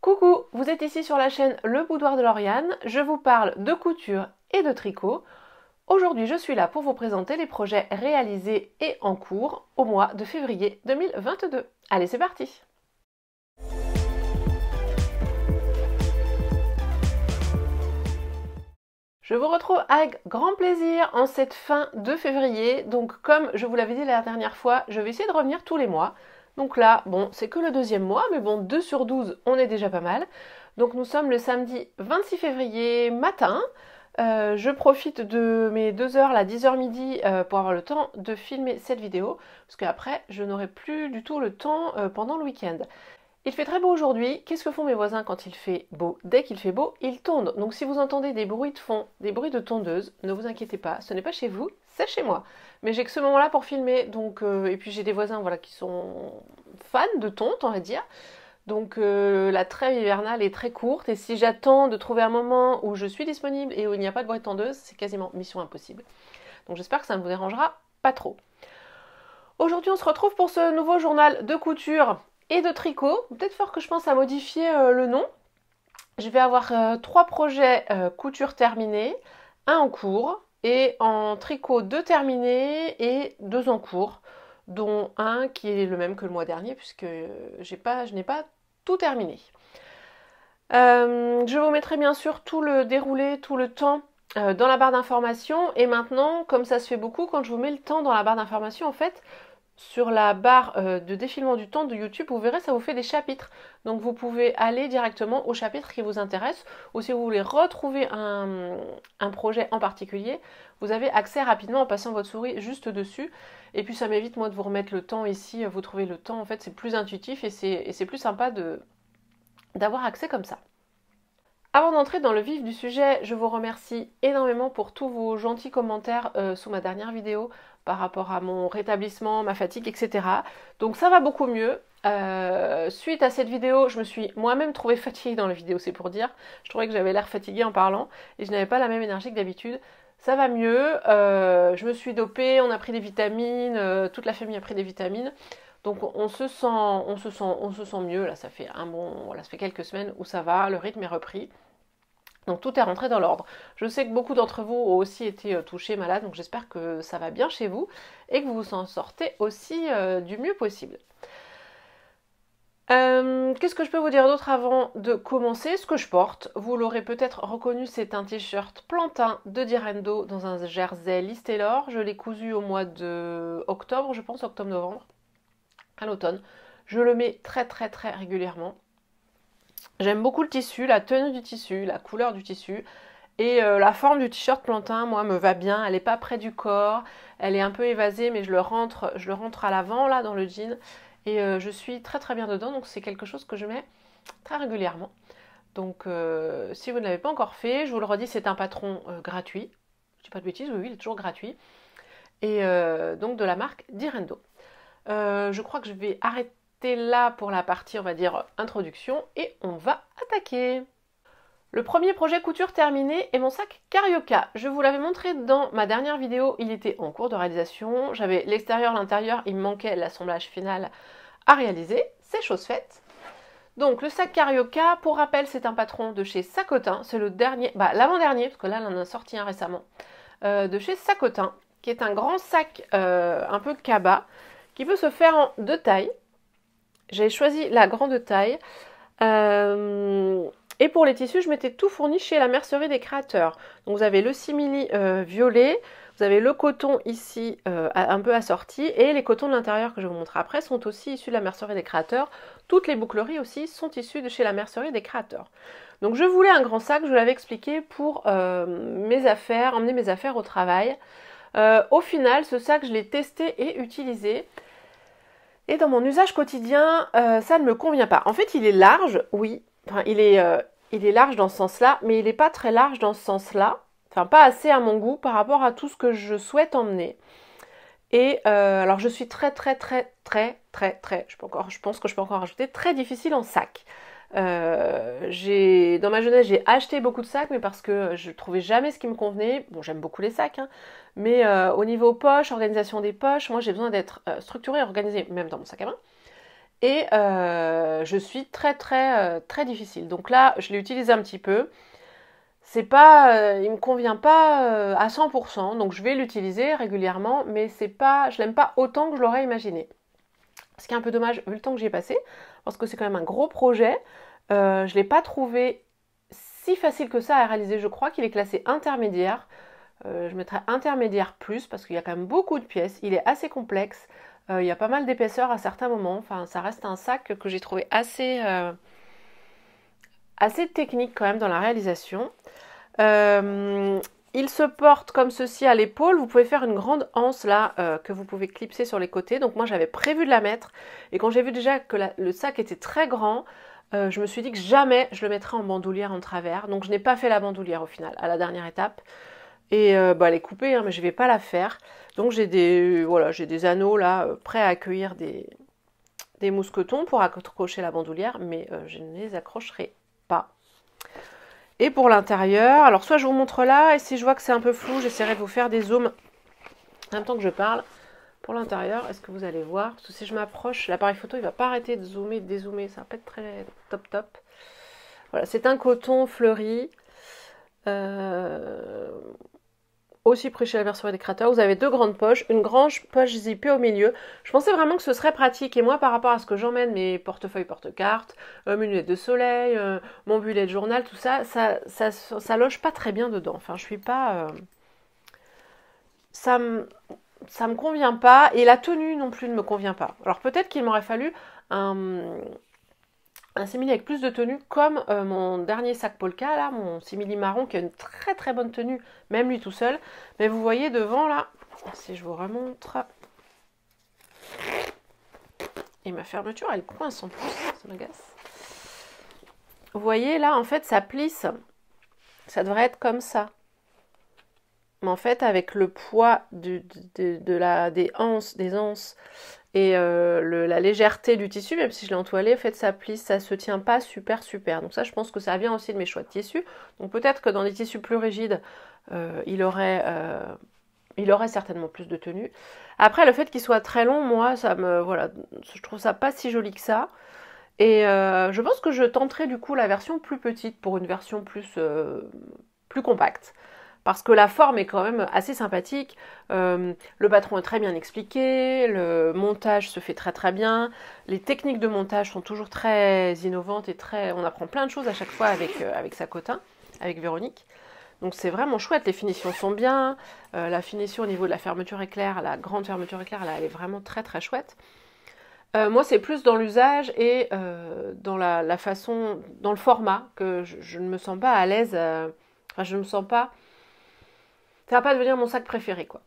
Coucou, vous êtes ici sur la chaîne Le Boudoir de Lauriane, je vous parle de couture et de tricot. Aujourd'hui, je suis là pour vous présenter les projets réalisés et en cours au mois de février 2022. Allez, c'est parti! Je vous retrouve avec grand plaisir en cette fin de février. Donc comme je vous l'avais dit la dernière fois, je vais essayer de revenir tous les mois. Donc là, bon, c'est que le deuxième mois, mais bon, 2 sur 12, on est déjà pas mal. Donc nous sommes le samedi 26 février matin. Je profite de mes 2 heures, là, 10h midi, pour avoir le temps de filmer cette vidéo. Parce qu'après, je n'aurai plus du tout le temps pendant le week-end. Il fait très beau aujourd'hui. Qu'est-ce que font mes voisins quand il fait beau? Dès qu'il fait beau, ils tondent. Donc si vous entendez des bruits de fond, des bruits de tondeuse, ne vous inquiétez pas, ce n'est pas chez vous, c'est chez moi. Mais j'ai que ce moment-là pour filmer, donc et puis j'ai des voisins voilà, qui sont fans de tonte, on va dire. Donc la trêve hivernale est très courte et si j'attends de trouver un moment où je suis disponible et où il n'y a pas de bruit de tondeuse, c'est quasiment mission impossible. Donc j'espère que ça ne vous dérangera pas trop. Aujourd'hui, on se retrouve pour ce nouveau journal de couture et de tricot. Peut-être fort que je pense à modifier le nom. Je vais avoir 3 projets couture terminés, un en cours, et en tricot 2 terminés et 2 en cours, dont un qui est le même que le mois dernier, puisque je n'ai pas tout terminé. Je vous mettrai bien sûr tout le déroulé, tout le temps dans la barre d'information. Et maintenant, comme ça se fait beaucoup, quand je vous mets le temps dans la barre d'information, en fait, sur la barre de défilement du temps de YouTube, vous verrez, ça vous fait des chapitres. Donc vous pouvez aller directement au chapitre qui vous intéresse. Ou si vous voulez retrouver un projet en particulier, vous avez accès rapidement en passant votre souris juste dessus. Et puis ça m'évite moi de vous remettre le temps ici. Vous trouvez le temps, en fait c'est plus intuitif et c'est plus sympa d'avoir accès comme ça. Avant d'entrer dans le vif du sujet, je vous remercie énormément pour tous vos gentils commentaires sous ma dernière vidéo par rapport à mon rétablissement, ma fatigue, etc. Donc ça va beaucoup mieux. Suite à cette vidéo, je me suis moi-même trouvée fatiguée dans la vidéo, c'est pour dire. Je trouvais que j'avais l'air fatiguée en parlant et je n'avais pas la même énergie que d'habitude. Ça va mieux, je me suis dopée, on a pris des vitamines, toute la famille a pris des vitamines. Donc on se sent mieux, là ça fait ça fait quelques semaines où ça va, le rythme est repris. Donc tout est rentré dans l'ordre. Je sais que beaucoup d'entre vous ont aussi été touchés, malades, donc j'espère que ça va bien chez vous et que vous vous en sortez aussi du mieux possible. Qu'est-ce que je peux vous dire d'autre avant de commencer? Ce que je porte, vous l'aurez peut-être reconnu, c'est un t-shirt plantain de Direndo dans un jersey Liz Taylor. Je l'ai cousu au mois de octobre, je pense, octobre-novembre, à l'automne. Je le mets très régulièrement. J'aime beaucoup le tissu, la tenue du tissu, la couleur du tissu. Et la forme du t-shirt plantain, moi, me va bien. Elle n'est pas près du corps, elle est un peu évasée, mais je le rentre à l'avant, là, dans le jean. Et je suis très bien dedans, donc c'est quelque chose que je mets très régulièrement. Donc si vous ne l'avez pas encore fait, je vous le redis, c'est un patron gratuit. Je dis pas de bêtises, oui, il est toujours gratuit. Et donc de la marque Direndo. Je crois que je vais arrêter là pour la partie, on va dire, introduction, et on va attaquer. Le premier projet couture terminé est mon sac Carioca. Je vous l'avais montré dans ma dernière vidéo, il était en cours de réalisation. J'avais l'extérieur, l'intérieur, il me manquait l'assemblage final à réaliser. C'est chose faite. Donc le sac Carioca, pour rappel, c'est un patron de chez Sacotin. C'est le dernier, l'avant-dernier, parce que là, on en a sorti un récemment, de chez Sacotin, qui est un grand sac un peu cabas, qui peut se faire en 2 tailles. J'ai choisi la grande taille. Et pour les tissus, je m'étais tout fourni chez la Mercerie des Créateurs. Donc vous avez le simili violet, vous avez le coton ici un peu assorti, et les cotons de l'intérieur que je vais vous montrer après sont aussi issus de la Mercerie des Créateurs. Toutes les boucleries aussi sont issues de chez la Mercerie des Créateurs. Donc je voulais un grand sac, je vous l'avais expliqué, pour mes affaires, emmener mes affaires au travail. Au final, ce sac, je l'ai testé et utilisé. Et dans mon usage quotidien, ça ne me convient pas. En fait, il est large, oui. Enfin, il est large dans ce sens-là, mais il n'est pas très large dans ce sens-là. Enfin, pas assez à mon goût par rapport à tout ce que je souhaite emmener. Et alors, je suis très, je pense que je peux encore rajouter, très difficile en sac. Dans ma jeunesse, j'ai acheté beaucoup de sacs, mais parce que je ne trouvais jamais ce qui me convenait. Bon, j'aime beaucoup les sacs, hein, mais au niveau poche, organisation des poches, moi j'ai besoin d'être structurée et organisée, même dans mon sac à main. Et je suis très difficile. Donc là, je l'ai utilisé un petit peu. C'est pas, il me convient pas à 100%, donc je vais l'utiliser régulièrement, mais c'est pas, je l'aime pas autant que je l'aurais imaginé. Ce qui est un peu dommage vu le temps que j'y ai passé, parce que c'est quand même un gros projet. Je l'ai pas trouvé si facile que ça à réaliser. Je crois qu'il est classé intermédiaire. Je mettrais intermédiaire plus parce qu'il y a quand même beaucoup de pièces. Il est assez complexe. Il y a pas mal d'épaisseur à certains moments. Enfin, ça reste un sac que j'ai trouvé assez technique quand même dans la réalisation. Euh, il se porte comme ceci à l'épaule. Vous pouvez faire une grande anse là que vous pouvez clipser sur les côtés. Donc moi j'avais prévu de la mettre. Et quand j'ai vu déjà que le sac était très grand, je me suis dit que jamais je le mettrais en bandoulière en travers. Donc je n'ai pas fait la bandoulière au final, à la dernière étape. Et elle est coupée, hein, mais je ne vais pas la faire. Donc j'ai des anneaux là prêts à accueillir des mousquetons pour accrocher la bandoulière, mais je ne les accrocherai pas. Et pour l'intérieur, alors soit je vous montre là, et si je vois que c'est un peu flou, j'essaierai de vous faire des zooms en même temps que je parle. Pour l'intérieur, est-ce que vous allez voir? Parce que si je m'approche, l'appareil photo, il ne va pas arrêter de zoomer, de dézoomer, ça va pas être très top. Voilà, c'est un coton fleuri. Aussi près chez la version des créateurs, vous avez deux grandes poches, une grande poche zippée au milieu. Je pensais vraiment que ce serait pratique, et moi par rapport à ce que j'emmène, mes portefeuilles porte-cartes, mes lunettes de soleil, mon bullet de journal, tout ça, ça loge pas très bien dedans. Enfin, je suis pas... ça me convient pas, et la tenue non plus ne me convient pas. Alors peut-être qu'il m'aurait fallu un simili avec plus de tenue, comme mon dernier sac Polka, là, mon simili marron, qui a une très bonne tenue, même lui tout seul. Mais vous voyez devant, là, si je vous remontre, et ma fermeture, elle coince en plus, ça m'agace. Vous voyez, là, en fait, ça plisse. Ça devrait être comme ça. Mais en fait, avec le poids des anses et la légèreté du tissu, même si je l'ai entoilé, en fait, ça plisse, ça se tient pas super. Donc ça, je pense que ça vient aussi de mes choix de tissus. Donc peut-être que dans des tissus plus rigides, il aurait certainement plus de tenue. Après, le fait qu'il soit très long, moi, je trouve ça pas si joli que ça. Et je pense que je tenterai du coup la version plus petite pour une version plus compacte. Parce que la forme est quand même assez sympathique, le patron est très bien expliqué, le montage se fait très bien, les techniques de montage sont toujours très innovantes et on apprend plein de choses à chaque fois avec Sacotin, avec Véronique. Donc c'est vraiment chouette, les finitions sont bien, la finition au niveau de la fermeture éclair, la grande fermeture éclair, là, elle est vraiment très chouette. Moi, c'est plus dans l'usage et dans la façon, dans le format, que je ne me sens pas à l'aise. Enfin, je ne me sens pas. Ça va pas devenir mon sac préféré, quoi.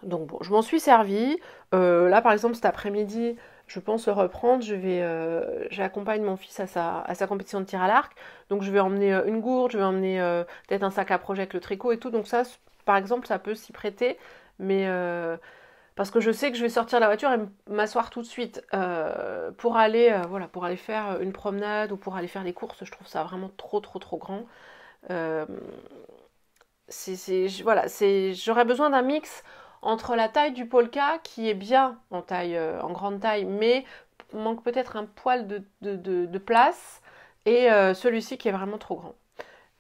Donc bon, je m'en suis servi. Là, par exemple, cet après-midi, je pense le reprendre. J'accompagne mon fils à sa compétition de tir à l'arc. Donc je vais emmener une gourde, je vais emmener peut-être un sac à projet avec le tricot et tout. Donc ça, par exemple, ça peut s'y prêter. Mais parce que je sais que je vais sortir de la voiture et m'asseoir tout de suite pour aller faire une promenade ou pour aller faire des courses. Je trouve ça vraiment trop grand. Euh, J'aurais besoin d'un mix entre la taille du polka qui est bien en grande taille, mais manque peut-être un poil de place, et celui-ci qui est vraiment trop grand.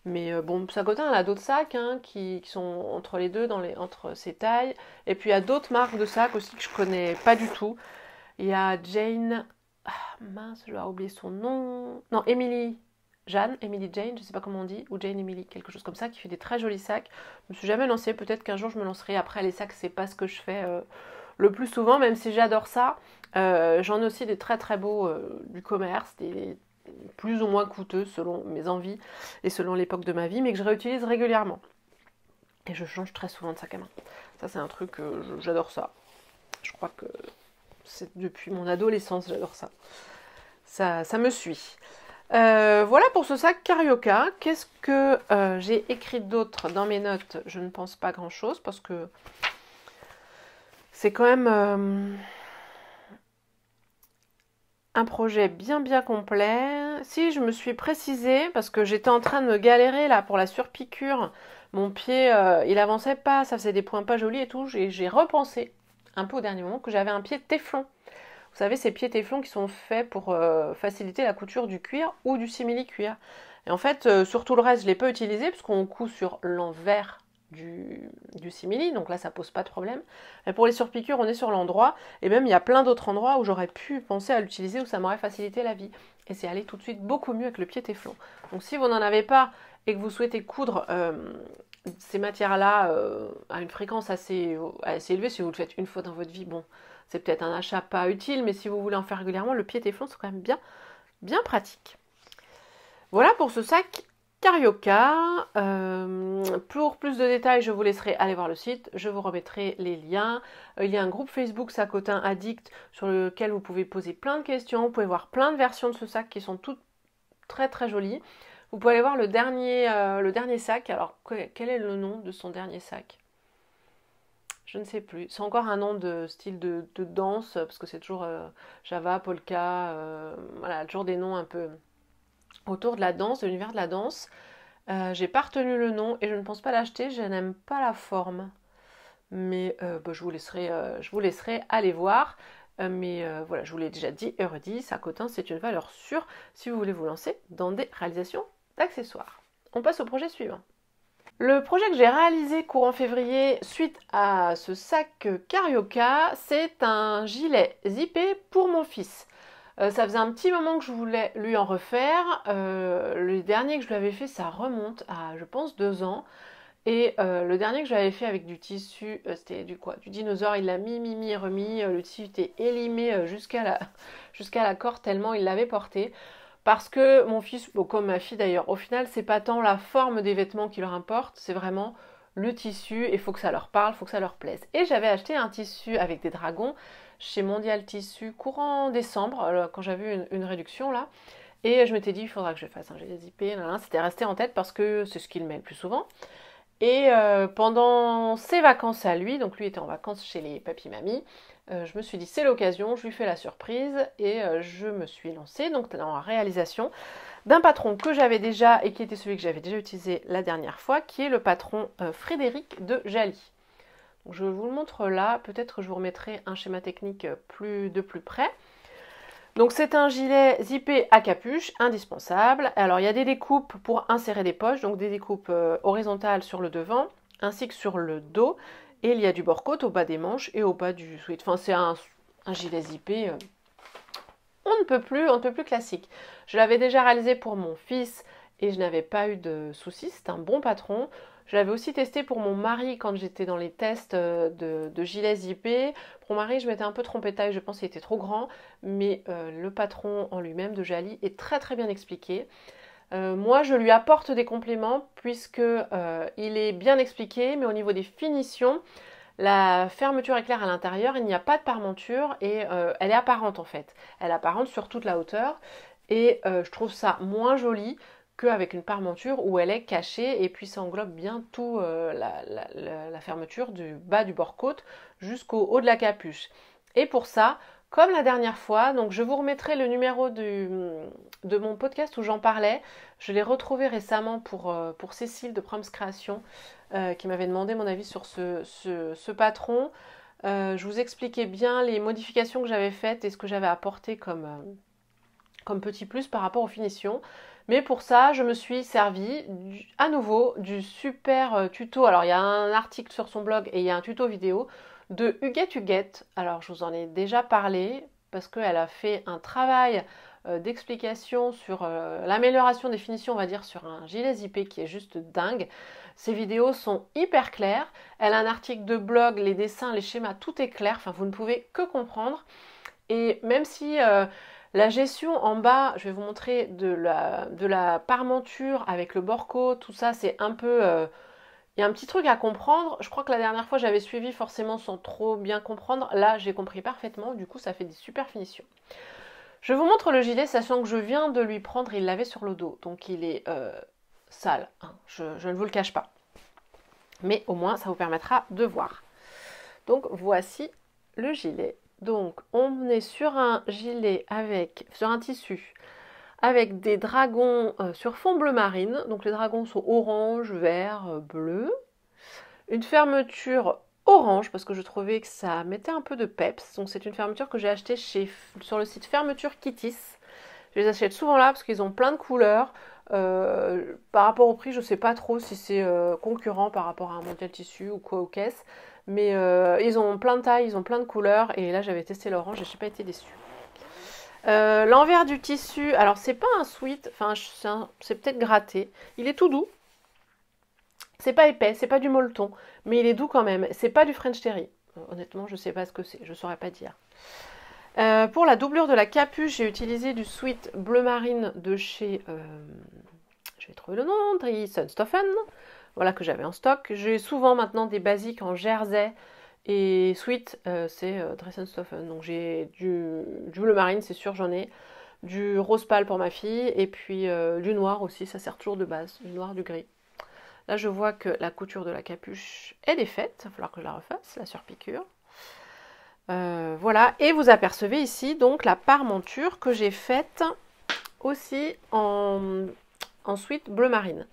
Mais bon, Sacotin, elle a d'autres sacs hein, qui sont entre les deux, entre ces tailles. Et puis il y a d'autres marques de sacs aussi que je connais pas du tout. Il y a Jane, mince, je vais oublier son nom. Non, Emily Jane, je sais pas comment on dit, ou Jane Emily, quelque chose comme ça, qui fait des très jolis sacs. Je me suis jamais lancée, peut-être qu'un jour je me lancerai. Après, les sacs, c'est pas ce que je fais le plus souvent, même si j'adore ça. J'en ai aussi des très beaux du commerce, des plus ou moins coûteux selon mes envies et selon l'époque de ma vie, mais que je réutilise régulièrement. Et je change très souvent de sac à main. Ça, c'est un truc, j'adore ça. Je crois que c'est depuis mon adolescence, j'adore ça. Ça me suit. Voilà pour ce sac Carioca. Qu'est-ce que j'ai écrit d'autre dans mes notes? Je ne pense pas grand-chose parce que c'est quand même un projet bien complet. Si, je me suis précisée parce que j'étais en train de me galérer là pour la surpiqûre. Mon pied, il avançait pas, ça faisait des points pas jolis et tout. J'ai repensé un peu au dernier moment que j'avais un pied téflon. Vous Vous savez, ces pieds téflons qui sont faits pour faciliter la couture du cuir ou du simili-cuir. Et en fait, sur tout le reste, je ne l'ai pas utilisé puisqu'on coud sur l'envers du simili, donc là ça pose pas de problème. Mais pour les surpiqûres, on est sur l'endroit, et même il y a plein d'autres endroits où j'aurais pu penser à l'utiliser, où ça m'aurait facilité la vie. Et c'est allé tout de suite beaucoup mieux avec le pied téflon. Donc si vous n'en avez pas et que vous souhaitez coudre ces matières-là à une fréquence assez élevée, si vous le faites une fois dans votre vie, bon, c'est peut-être un achat pas utile, mais si vous voulez en faire régulièrement, le pied téflon c'est quand même bien pratique. Voilà pour ce sac Carioca. Pour plus de détails, je vous laisserai aller voir le site. Je vous remettrai les liens. Il y a un groupe Facebook Sacotin Addict sur lequel vous pouvez poser plein de questions. Vous pouvez voir plein de versions de ce sac qui sont toutes très très jolies. Vous pouvez aller voir le dernier sac. Alors, quel est le nom de son dernier sac? Je ne sais plus. C'est encore un nom de style de danse, parce que c'est toujours Java, Polka, voilà, toujours des noms un peu autour de la danse, de l'univers de la danse. J'ai pas retenu le nom et je ne pense pas l'acheter, je n'aime pas la forme. Mais je vous laisserai aller voir. Voilà, je vous l'ai déjà dit et redit, Sacotin, c'est une valeur sûre si vous voulez vous lancer dans des réalisations d'accessoires. On passe au projet suivant. Le projet que j'ai réalisé courant février suite à ce sac Carioca, c'est un gilet zippé pour mon fils. Ça faisait un petit moment que je voulais lui en refaire. Le dernier que je lui avais fait, ça remonte à, je pense, 2 ans. Et le dernier que je lui avais fait avec du tissu, c'était du dinosaure. Il l'a mis, remis. Le tissu était élimé jusqu'à la corde tellement il l'avait porté. Parce que mon fils, comme ma fille d'ailleurs, au final, c'est pas tant la forme des vêtements qui leur importe, c'est vraiment le tissu. Il faut que ça leur parle, il faut que ça leur plaise. Et j'avais acheté un tissu avec des dragons chez Mondial Tissu courant décembre, quand j'avais une réduction là. Et je m'étais dit, il faudra que je fasse un gilet zippé. C'était resté en tête parce que c'est ce qu'il met le plus souvent. Et pendant ses vacances à lui, donc lui était en vacances chez les papy-mamies, je me suis dit c'est l'occasion, je lui fais la surprise et je me suis lancée donc dans la réalisation d'un patron que j'avais déjà et qui était celui que j'avais déjà utilisé la dernière fois, qui est le patron Frédéric de Jaly. Donc, je vous le montre là, peut-être que je vous remettrai un schéma technique de plus près. Donc c'est un gilet zippé à capuche, indispensable. Alors il y a des découpes pour insérer des poches, donc des découpes horizontales sur le devant, ainsi que sur le dos. Et il y a du bord-côte au bas des manches et au bas du sweat. Enfin c'est un gilet zippé, on ne peut plus classique. Je l'avais déjà réalisé pour mon fils et je n'avais pas eu de soucis, c'est un bon patron. Je l'avais aussi testé pour mon mari quand j'étais dans les tests de gilets zippés. Pour mon mari, je m'étais un peu trompée de taille, je pense qu'il était trop grand, mais le patron en lui-même de Jaly est très très bien expliqué. Moi, je lui apporte des compléments puisque il est bien expliqué, mais au niveau des finitions, la fermeture éclair à l'intérieur, il n'y a pas de parmenture et elle est apparente en fait. Elle est apparente sur toute la hauteur et je trouve ça moins joli qu'avec une parmenture où elle est cachée et puis ça englobe bien tout la fermeture du bas du bord-côte jusqu'au haut de la capuche. Et pour ça, comme la dernière fois, donc je vous remettrai le numéro de mon podcast où j'en parlais. Je l'ai retrouvé récemment pour Cécile de Proms Création qui m'avait demandé mon avis sur ce patron. Je vous expliquais bien les modifications que j'avais faites et ce que j'avais apporté comme petit plus par rapport aux finitions. Mais pour ça, je me suis servi à nouveau du super tuto. Alors, il y a un article sur son blog et il y a un tuto vidéo de Huguette Huguette. Alors, je vous en ai déjà parlé parce qu'elle a fait un travail d'explication sur l'amélioration des finitions, on va dire, sur un gilet zippé qui est juste dingue. Ces vidéos sont hyper claires. Elle a un article de blog, les dessins, les schémas, tout est clair. Enfin, vous ne pouvez que comprendre. Et même si la gestion en bas, je vais vous montrer de la parmenture avec le bord-côte, tout ça, c'est un peu... il y a un petit truc à comprendre. Je crois que la dernière fois, j'avais suivi forcément sans trop bien comprendre. Là, j'ai compris parfaitement. Du coup, ça fait des super finitions. Je vous montre le gilet, sachant que je viens de lui prendre, il l'avait sur le dos. Donc, il est sale. Hein. Je ne vous le cache pas. Mais au moins, ça vous permettra de voir. Donc, voici le gilet. Donc, on est sur un gilet sur un tissu avec des dragons sur fond bleu marine. Donc, les dragons sont orange, vert, bleu. Une fermeture orange parce que je trouvais que ça mettait un peu de peps. Donc c'est une fermeture que j'ai achetée sur le site Fermeture Kittis. Je les achète souvent là parce qu'ils ont plein de couleurs. Par rapport au prix, je ne sais pas trop si c'est concurrent par rapport à un Mondial Tissu ou quoi aux caisses. Mais ils ont plein de tailles, ils ont plein de couleurs. Et là, j'avais testé l'orange et je n'ai pas été déçue. L'envers du tissu, alors c'est pas un sweat, enfin c'est peut-être gratté. Il est tout doux. C'est pas épais, c'est pas du molleton, mais il est doux quand même. C'est pas du French Terry. Honnêtement, je sais pas ce que c'est, je saurais pas dire. Pour la doublure de la capuche, j'ai utilisé du sweat bleu marine de chez, je vais trouver le nom, Dressenstoffen, voilà que j'avais en stock. J'ai souvent maintenant des basiques en jersey et sweat, c'est Dressenstoffen. Donc j'ai du bleu marine, c'est sûr, j'en ai. Du rose pâle pour ma fille et puis du noir aussi, ça sert toujours de base, du noir, du gris. Là, je vois que la couture de la capuche est défaite. Il va falloir que je la refasse, la surpiqûre. Voilà, et vous apercevez ici donc la parmenture que j'ai faite aussi en sweat bleu marine.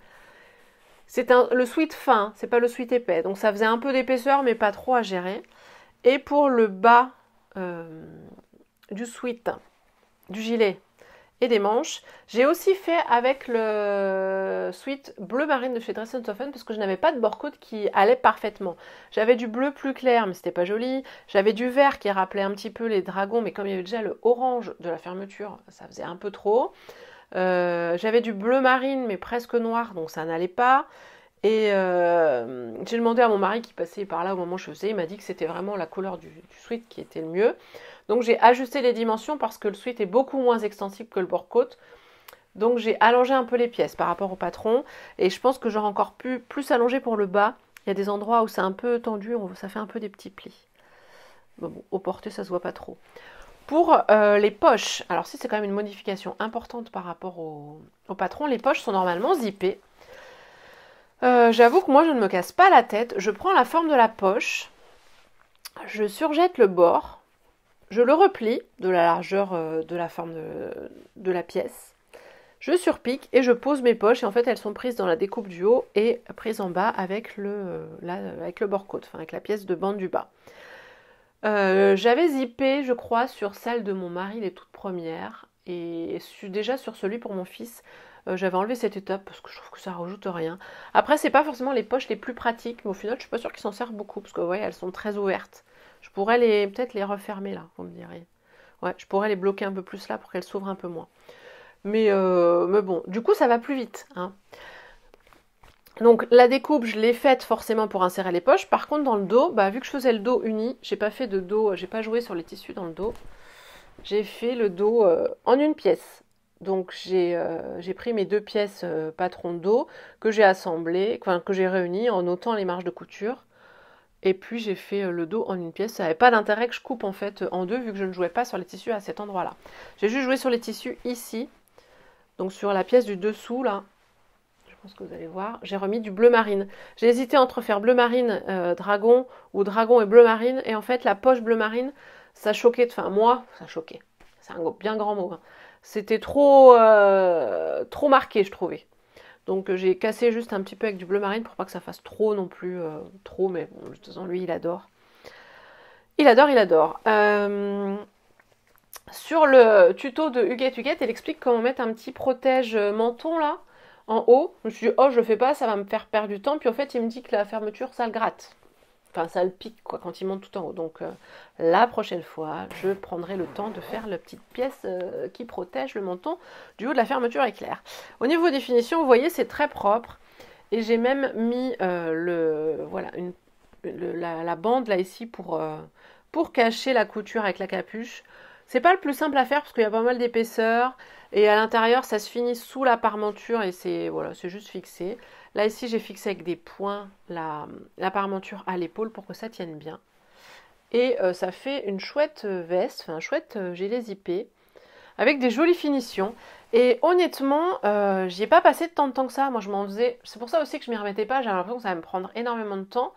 C'est le sweat fin, c'est pas le sweat épais, donc ça faisait un peu d'épaisseur mais pas trop à gérer. Et pour le bas du sweat, du gilet et des manches, j'ai aussi fait avec le sweat bleu marine de chez Dressenstoffen parce que je n'avais pas de bord-côte qui allait parfaitement. J'avais du bleu plus clair mais c'était pas joli, j'avais du vert qui rappelait un petit peu les dragons mais comme il y avait déjà le orange de la fermeture, ça faisait un peu trop. J'avais du bleu marine mais presque noir donc ça n'allait pas. Et j'ai demandé à mon mari qui passait par là au moment où je faisais, il m'a dit que c'était vraiment la couleur du sweat qui était le mieux. Donc j'ai ajusté les dimensions parce que le sweat est beaucoup moins extensible que le bord-côte. Donc j'ai allongé un peu les pièces par rapport au patron. Et je pense que j'aurai encore plus allongé pour le bas. Il y a des endroits où c'est un peu tendu, ça fait un peu des petits plis. Bon, au porté, ça se voit pas trop. Pour les poches, alors si c'est quand même une modification importante par rapport au patron, les poches sont normalement zippées. J'avoue que moi je ne me casse pas la tête. Je prends la forme de la poche, je surjette le bord. Je le replie de la largeur de la forme de la pièce. Je surpique et je pose mes poches. Et en fait, elles sont prises dans la découpe du haut et prises en bas avec le bord-côte, enfin avec la pièce de bande du bas. J'avais zippé, je crois, sur celle de mon mari, les toutes premières. Et déjà sur celui pour mon fils, j'avais enlevé cette étape parce que je trouve que ça rajoute rien. Après, c'est pas forcément les poches les plus pratiques, mais au final, je suis pas sûre qu'ils s'en servent beaucoup parce que vous voyez, elles sont très ouvertes. Je pourrais peut-être les refermer là, vous me direz. Ouais, je pourrais les bloquer un peu plus là pour qu'elles s'ouvrent un peu moins. Mais bon, du coup, ça va plus vite. Hein. Donc la découpe, je l'ai faite forcément pour insérer les poches. Par contre, dans le dos, vu que je faisais le dos uni, j'ai pas fait de dos, j'ai pas joué sur les tissus dans le dos. J'ai fait le dos en une pièce. Donc j'ai pris mes deux pièces patron de dos que j'ai assemblées, que j'ai réunies en ôtant les marges de couture. Et puis j'ai fait le dos en une pièce. Ça n'avait pas d'intérêt que je coupe en fait en deux vu que je ne jouais pas sur les tissus à cet endroit-là. J'ai juste joué sur les tissus ici. Donc sur la pièce du dessous là. Je pense que vous allez voir. J'ai remis du bleu marine. J'ai hésité entre faire bleu marine dragon ou dragon et bleu marine. Et en fait la poche bleu marine, ça choquait. Enfin moi, ça choquait. C'est un bien grand mot. Hein. C'était trop marqué je trouvais. Donc j'ai cassé juste un petit peu avec du bleu marine pour pas que ça fasse trop non plus, trop, mais bon, de toute façon lui il adore. Il adore, il adore. Sur le tuto de Huguette, elle explique comment mettre un petit protège menton là, en haut. Je me suis dit, oh je le fais pas, ça va me faire perdre du temps. Puis en fait il me dit que la fermeture ça le gratte. Enfin ça le pique quoi quand il monte tout en haut. Donc la prochaine fois, je prendrai le temps de faire la petite pièce qui protège le menton du haut de la fermeture éclair. Au niveau des finitions, vous voyez c'est très propre. Et j'ai même mis la bande là ici pour cacher la couture avec la capuche. C'est pas le plus simple à faire parce qu'il y a pas mal d'épaisseur. Et à l'intérieur, ça se finit sous la parmenture et c'est juste fixé. Là, ici, j'ai fixé avec des points la parmenture à l'épaule pour que ça tienne bien. Et ça fait une chouette veste, un chouette gilet zippé, avec des jolies finitions. Et honnêtement, j'y ai pas passé tant de temps que ça. Moi, je m'en faisais... C'est pour ça aussi que je m'y remettais pas. J'avais l'impression que ça allait me prendre énormément de temps.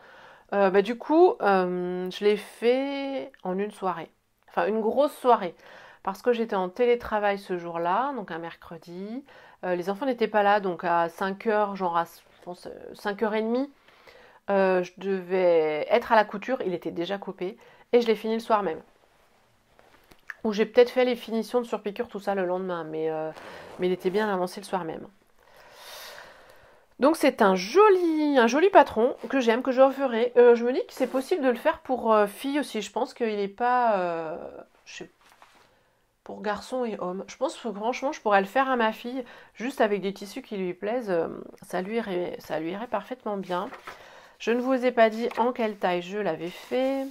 Du coup, je l'ai fait en une soirée. Enfin, une grosse soirée. Parce que j'étais en télétravail ce jour-là, donc un mercredi. Les enfants n'étaient pas là, donc à 5h, genre à 5h30, Je devais être à la couture, il était déjà coupé, et je l'ai fini le soir même. Ou j'ai peut-être fait les finitions de surpiqûre, tout ça le lendemain, mais il était bien avancé le soir même. Donc c'est un joli patron que j'aime, que je referai. Je me dis que c'est possible de le faire pour fille aussi. Je pense qu'il n'est pas pour garçon et homme. Je pense que franchement je pourrais le faire à ma fille, juste avec des tissus qui lui plaisent. Ça lui irait parfaitement bien. Je ne vous ai pas dit en quelle taille je l'avais fait.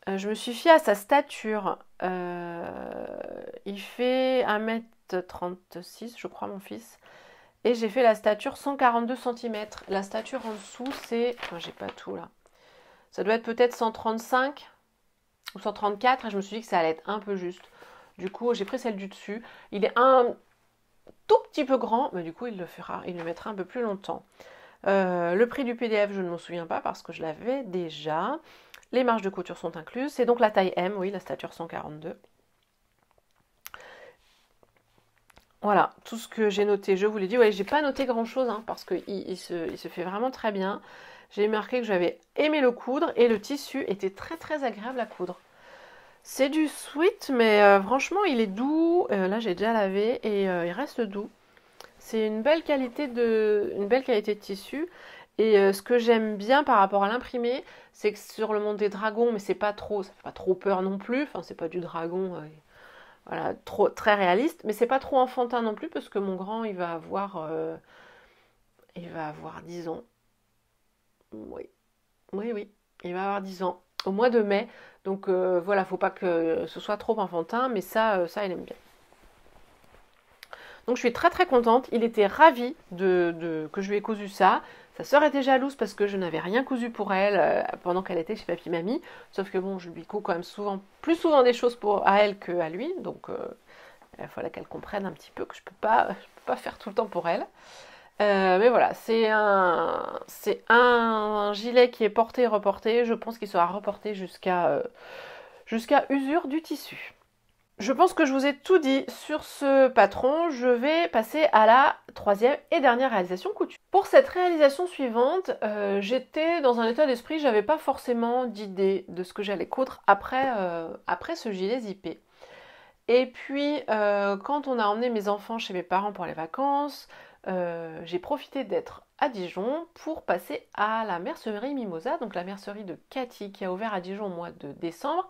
Je me suis fiée à sa stature. Il fait 1m36, je crois, mon fils. Et j'ai fait la stature 142 cm. La stature en dessous, c'est... Enfin, j'ai pas tout là. Ça doit être peut-être 135 ou 134. Et je me suis dit que ça allait être un peu juste. Du coup, j'ai pris celle du dessus. Il est un tout petit peu grand, mais du coup, il le mettra un peu plus longtemps. Le prix du PDF, je ne m'en souviens pas parce que je l'avais déjà. Les marges de couture sont incluses. C'est donc la taille M, oui, la stature 142. Voilà, tout ce que j'ai noté, je vous l'ai dit. Ouais, j'ai pas noté grand chose parce qu'il se fait vraiment très bien. J'ai marqué que j'avais aimé le coudre et le tissu était très très agréable à coudre. C'est du sweat, mais franchement, il est doux. Là, j'ai déjà lavé et il reste doux. C'est une belle qualité de tissu. Et ce que j'aime bien par rapport à l'imprimé, c'est que sur le monde des dragons, mais c'est pas trop, ça fait pas trop peur non plus. Enfin, c'est pas du dragon. Voilà, très réaliste, mais c'est pas trop enfantin non plus parce que mon grand il va avoir 10 ans. Oui, oui, il va avoir 10 ans au mois de mai. Donc voilà, faut pas que ce soit trop enfantin, mais ça il aime bien. Donc je suis très très contente. Il était ravi que je lui ai cousu ça. Sa sœur était jalouse parce que je n'avais rien cousu pour elle pendant qu'elle était chez papy mamie. Sauf que bon, je lui couds quand même plus souvent des choses à elle qu'à lui. Donc il fallait qu'elle comprenne un petit peu que je peux pas faire tout le temps pour elle. Mais voilà, c'est un gilet qui est porté et reporté. Je pense qu'il sera reporté jusqu'à usure du tissu. Je pense que je vous ai tout dit sur ce patron. Je vais passer à la troisième et dernière réalisation couture. Pour cette réalisation suivante, j'étais dans un état d'esprit, j'avais pas forcément d'idée de ce que j'allais coudre après ce gilet zippé. Et puis, quand on a emmené mes enfants chez mes parents pour les vacances, j'ai profité d'être à Dijon pour passer à la mercerie Mimosa, donc la mercerie de Cathy qui a ouvert à Dijon au mois de décembre.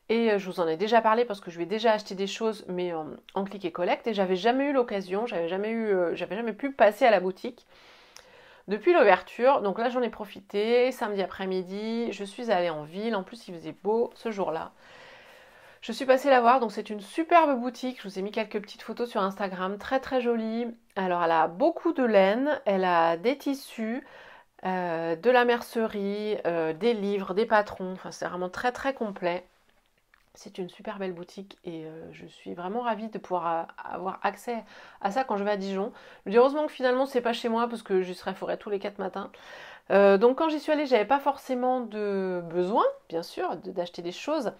Et je vous en ai déjà parlé parce que je lui ai déjà acheté des choses, mais en click et collect. Et j'avais jamais eu l'occasion, j'avais jamais pu passer à la boutique depuis l'ouverture. Donc là, j'en ai profité. Samedi après-midi, je suis allée en ville. En plus, il faisait beau ce jour-là. Je suis passée la voir, donc c'est une superbe boutique. Je vous ai mis quelques petites photos sur Instagram, très très jolie. Alors, elle a beaucoup de laine, elle a des tissus, de la mercerie, des livres, des patrons. Enfin, c'est vraiment très très complet. C'est une super belle boutique et je suis vraiment ravie de pouvoir avoir accès à ça quand je vais à Dijon. Je me dis heureusement que finalement c'est pas chez moi parce que j'y serais forêt tous les 4 matins. Donc quand j'y suis allée, j'avais pas forcément de besoin, bien sûr, d'acheter des choses.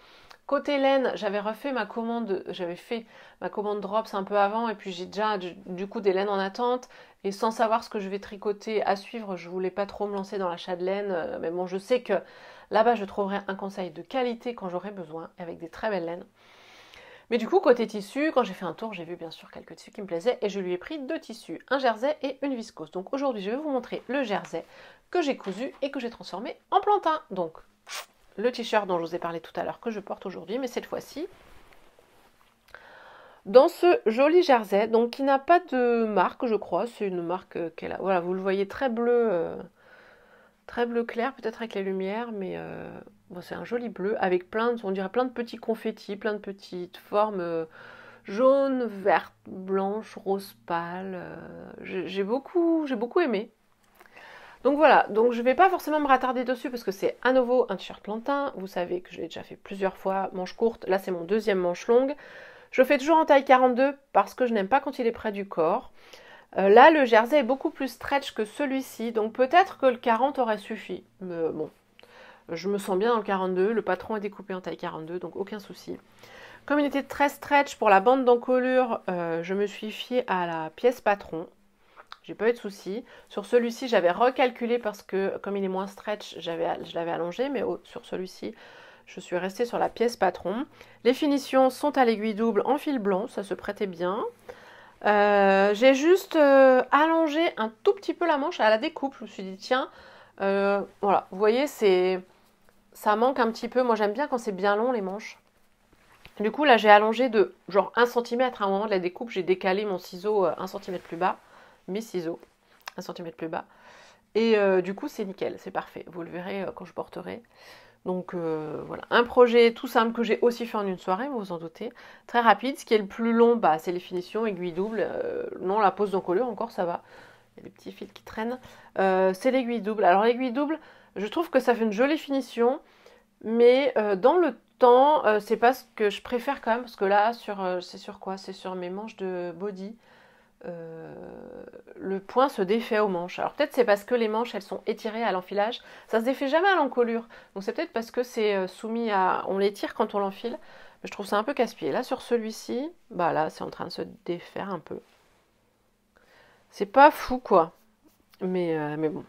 Côté laine, j'avais fait ma commande drops un peu avant et puis j'ai déjà du coup des laines en attente. Et sans savoir ce que je vais tricoter à suivre, je voulais pas trop me lancer dans l'achat de laine. Mais bon, je sais que là-bas, je trouverai un conseil de qualité quand j'aurai besoin, avec des très belles laines. Mais du coup, côté tissu, quand j'ai fait un tour, j'ai vu bien sûr quelques tissus qui me plaisaient et je lui ai pris 2 tissus, un jersey et une viscose. Donc aujourd'hui, je vais vous montrer le jersey que j'ai cousu et que j'ai transformé en plantain. Donc le t-shirt dont je vous ai parlé tout à l'heure que je porte aujourd'hui, mais cette fois-ci dans ce joli jersey, donc qui n'a pas de marque, je crois. C'est une marque qu'elle a. Voilà, vous le voyez très bleu clair, peut-être avec les lumières, mais bon, c'est un joli bleu avec on dirait plein de petits confettis, plein de petites formes jaunes, vertes, blanches, rose pâle. J'ai beaucoup aimé. Donc voilà, donc je vais pas forcément me rattarder dessus parce que c'est à nouveau un t-shirt plantain. Vous savez que je l'ai déjà fait plusieurs fois, manche courte. Là, c'est mon deuxième manche longue. Je fais toujours en taille 42 parce que je n'aime pas quand il est près du corps. Là, le jersey est beaucoup plus stretch que celui-ci, donc peut-être que le 40 aurait suffi. Mais bon, je me sens bien dans le 42. Le patron est découpé en taille 42, donc aucun souci. Comme il était très stretch pour la bande d'encolure, je me suis fiée à la pièce patron. J'ai pas eu de soucis. Sur celui-ci, j'avais recalculé parce que comme il est moins stretch, je l'avais allongé, mais sur celui-ci, je suis restée sur la pièce patron. Les finitions sont à l'aiguille double en fil blanc, ça se prêtait bien. J'ai juste allongé un tout petit peu la manche à la découpe. Je me suis dit, tiens, voilà, vous voyez, ça manque un petit peu. Moi, j'aime bien quand c'est bien long, les manches. Du coup, là, j'ai allongé de genre 1 cm à un moment de la découpe. J'ai décalé mon ciseau 1 cm plus bas, mes ciseaux 1 cm plus bas. Et du coup, c'est nickel, c'est parfait. Vous le verrez quand je porterai. Donc voilà, un projet tout simple que j'ai aussi fait en une soirée, vous vous en doutez. Très rapide. Ce qui est le plus long, bah, c'est les finitions, aiguille double. Non, la pose d'encolure, encore ça va. Il y a des petits fils qui traînent. C'est l'aiguille double. Alors l'aiguille double, je trouve que ça fait une jolie finition. Mais dans le temps, c'est pas ce que je préfère quand même. Parce que là, c'est sur quoi? C'est sur mes manches de body. Euh, le point se défait aux manches. Alors peut-être c'est parce que les manches elles sont étirées à l'enfilage, ça se défait jamais à l'encolure. Donc c'est peut-être parce que c'est soumis à, on l'étire quand on l'enfile. Mais je trouve ça un peu casse-pied. Là sur celui-ci, bah là c'est en train de se défaire un peu. C'est pas fou quoi, mais bon.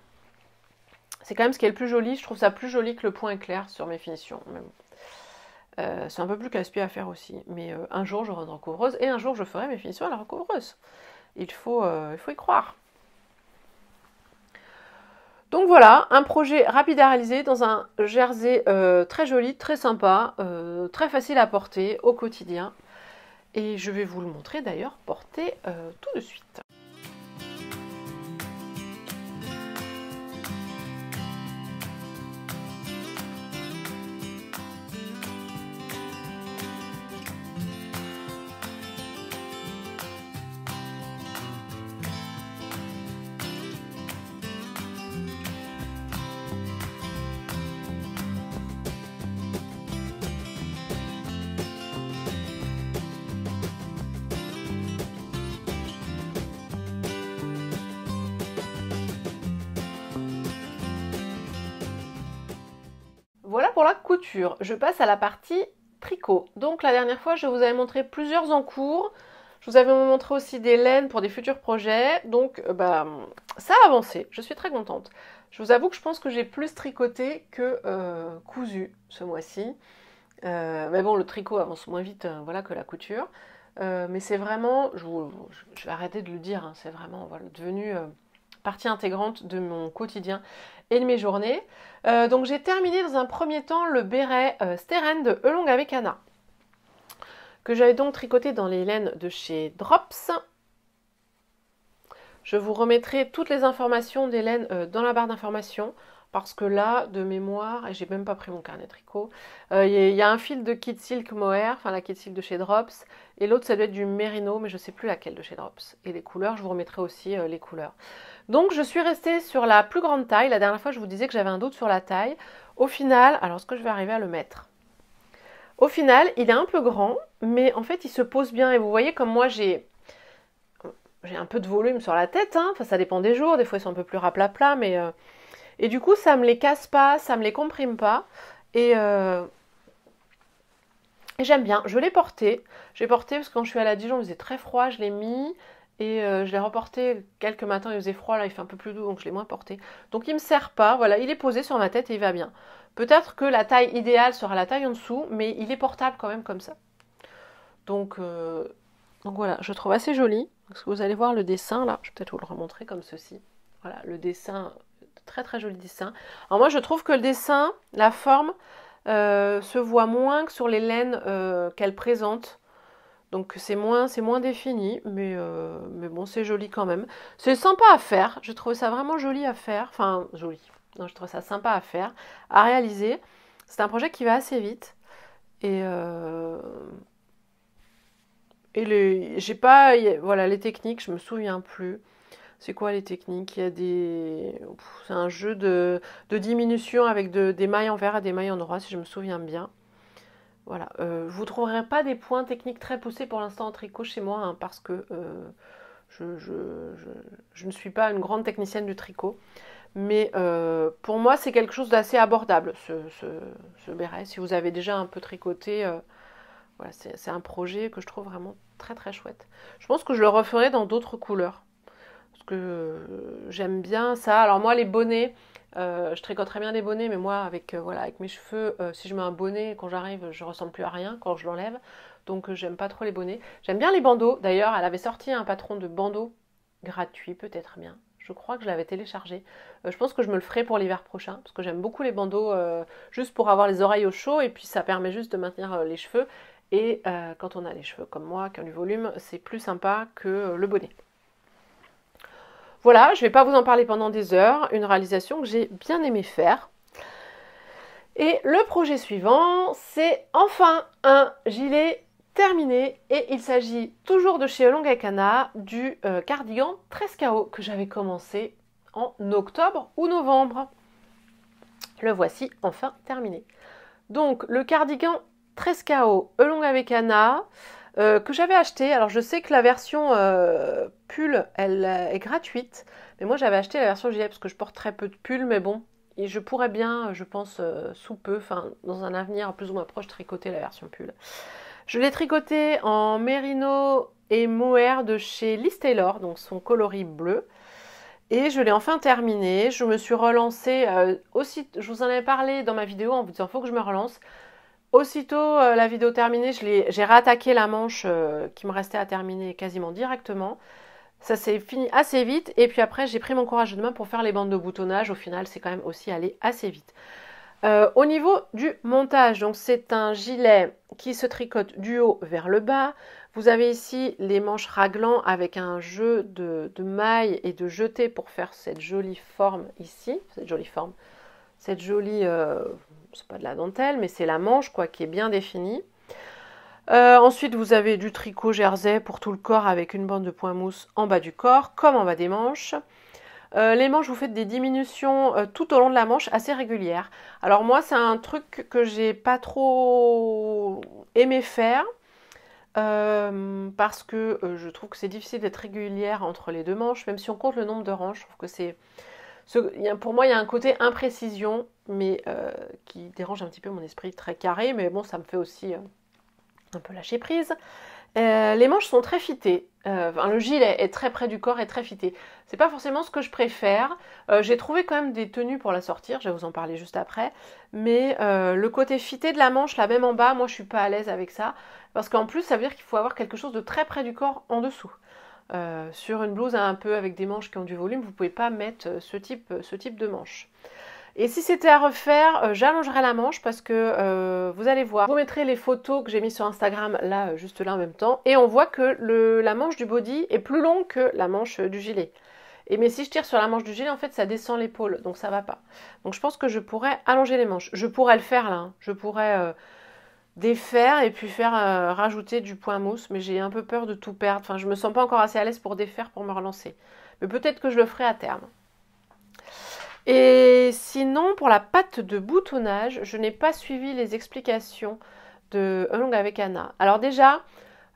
C'est quand même ce qui est le plus joli. Je trouve ça plus joli que le point éclair sur mes finitions. Mais bon. C'est un peu plus casse-pied à faire aussi. Mais un jour j'aurai une recouvreuse et un jour je ferai mes finitions à la recouvreuse. Il faut y croire. Donc voilà, un projet rapide à réaliser dans un jersey très joli, très sympa, très facile à porter au quotidien. Et je vais vous le montrer d'ailleurs porté tout de suite. Voilà pour la couture. Je passe à la partie tricot. Donc la dernière fois, je vous avais montré plusieurs encours. Je vous avais montré aussi des laines pour des futurs projets. Donc bah, ça a avancé. Je suis très contente. Je vous avoue que je pense que j'ai plus tricoté que cousu ce mois-ci. Mais bon, le tricot avance moins vite voilà, que la couture. Mais c'est vraiment, je vais arrêter de le dire, hein, c'est vraiment voilà, devenu partie intégrante de mon quotidien et de mes journées. Donc j'ai terminé dans un premier temps le béret Steren de Elong avec Anna, que j'avais donc tricoté dans les laines de chez Drops. Je vous remettrai toutes les informations des laines dans la barre d'informations, parce que là, de mémoire, et j'ai même pas pris mon carnet tricot, il y a un fil de Kid Silk Mohair, enfin la Kid Silk de chez Drops, et l'autre ça doit être du Merino, mais je sais plus laquelle de chez Drops. Et les couleurs, je vous remettrai aussi les couleurs. Donc je suis restée sur la plus grande taille. La dernière fois, je vous disais que j'avais un doute sur la taille. Au final, alors est-ce que je vais arriver à le mettre? Au final, il est un peu grand, mais en fait, il se pose bien. Et vous voyez, comme moi, j'ai un peu de volume sur la tête. Hein. Enfin, ça dépend des jours. Des fois, ils sont un peu plus raplat, mais... Et du coup, ça me les casse pas, ça me les comprime pas. Et j'aime bien. Je l'ai porté. J'ai porté parce que quand je suis allée à Dijon, il faisait très froid. Je l'ai mis. Et je l'ai reporté quelques matins, il faisait froid, là il fait un peu plus doux, donc je l'ai moins porté. Donc il ne me sert pas, voilà, il est posé sur ma tête et il va bien. Peut-être que la taille idéale sera la taille en dessous, mais il est portable quand même comme ça. Donc voilà, je trouve assez joli. Parce que vous allez voir le dessin, là, je vais peut-être vous le remontrer comme ceci. Voilà, le dessin, très très joli dessin. Alors moi je trouve que le dessin, la forme, se voit moins que sur les laines qu'elle présente. Donc c'est moins défini, mais bon, c'est joli quand même. C'est sympa à faire, je trouve ça vraiment joli à faire. Enfin, joli. Non, je trouve ça sympa à faire, à réaliser. C'est un projet qui va assez vite. Et j'ai pas... Voilà, les techniques, je me souviens plus. C'est quoi les techniques? Il y a des... C'est un jeu de diminution avec des mailles en vert et des mailles en noir, si je me souviens bien. Voilà, vous ne trouverez pas des points techniques très poussés pour l'instant en tricot chez moi, hein, parce que je ne suis pas une grande technicienne du tricot. Mais pour moi, c'est quelque chose d'assez abordable, ce béret. Si vous avez déjà un peu tricoté, voilà, c'est un projet que je trouve vraiment très très chouette. Je pense que je le referai dans d'autres couleurs. parce que j'aime bien ça. Alors moi, les bonnets, je tricote très bien des bonnets, mais moi, avec, voilà, avec mes cheveux, si je mets un bonnet, quand j'arrive, je ressemble plus à rien quand je l'enlève. Donc j'aime pas trop les bonnets. J'aime bien les bandeaux. D'ailleurs, elle avait sorti un patron de bandeaux gratuit, peut-être bien. Je crois que je l'avais téléchargé. Je pense que je me le ferai pour l'hiver prochain, parce que j'aime beaucoup les bandeaux, juste pour avoir les oreilles au chaud, et puis ça permet juste de maintenir les cheveux. Et quand on a les cheveux comme moi, qui ont du volume, c'est plus sympa que le bonnet. Voilà, je ne vais pas vous en parler pendant des heures, une réalisation que j'ai bien aimé faire. Et le projet suivant, c'est enfin un gilet terminé, et il s'agit toujours de chez Long Acana, du cardigan 13KO que j'avais commencé en octobre ou novembre. Le voici enfin terminé. Donc le cardigan 13KO Long Acana, que j'avais acheté. Alors je sais que la version pull, elle est gratuite, mais moi j'avais acheté la version gilet parce que je porte très peu de pulls, mais bon, et je pourrais bien, je pense, sous peu, enfin dans un avenir plus ou moins proche, tricoter la version pull. Je l'ai tricoté en mérino et mohair de chez Liz Taylor, donc son coloris bleu. Et je l'ai enfin terminé. Je me suis relancée aussi, je vous en avais parlé dans ma vidéo en vous disant il faut que je me relance. Aussitôt la vidéo terminée, j'ai réattaqué la manche qui me restait à terminer quasiment directement. Ça s'est fini assez vite et puis après j'ai pris mon courage de main pour faire les bandes de boutonnage. Au final, c'est quand même aussi allé assez vite. Au niveau du montage, donc c'est un gilet qui se tricote du haut vers le bas. Vous avez ici les manches raglan avec un jeu de mailles et de jetés pour faire cette jolie forme ici, cette jolie, c'est pas de la dentelle, mais c'est la manche quoi qui est bien définie. Ensuite, vous avez du tricot jersey pour tout le corps avec une bande de point mousse en bas du corps, comme en bas des manches. Les manches, vous faites des diminutions tout au long de la manche assez régulières. Alors moi, c'est un truc que j'ai pas trop aimé faire parce que je trouve que c'est difficile d'être régulière entre les deux manches, même si on compte le nombre de rangs. Je trouve que pour moi, il y a un côté imprécision, mais qui dérange un petit peu mon esprit très carré, mais bon, ça me fait aussi un peu lâcher prise. Les manches sont très fitées. Le gilet est très près du corps et très fité. C'est pas forcément ce que je préfère. J'ai trouvé quand même des tenues pour la sortir, je vais vous en parler juste après. Mais le côté fité de la manche, là même en bas, moi je suis pas à l'aise avec ça. Parce qu'en plus, ça veut dire qu'il faut avoir quelque chose de très près du corps en dessous. Sur une blouse un peu avec des manches qui ont du volume, vous pouvez pas mettre ce type de manche. Et si c'était à refaire, j'allongerais la manche parce que vous allez voir, je vous mettrai les photos que j'ai mises sur Instagram là, juste là en même temps, et on voit que la manche du body est plus longue que la manche du gilet. Mais si je tire sur la manche du gilet, en fait, ça descend l'épaule, donc ça va pas. Donc je pense que je pourrais allonger les manches. Je pourrais le faire là, hein. Je pourrais défaire et puis faire rajouter du point mousse, mais j'ai un peu peur de tout perdre. Enfin, je me sens pas encore assez à l'aise pour défaire, pour me relancer. Mais peut-être que je le ferai à terme. Et sinon, pour la patte de boutonnage, je n'ai pas suivi les explications de Long avec Anna. Alors déjà,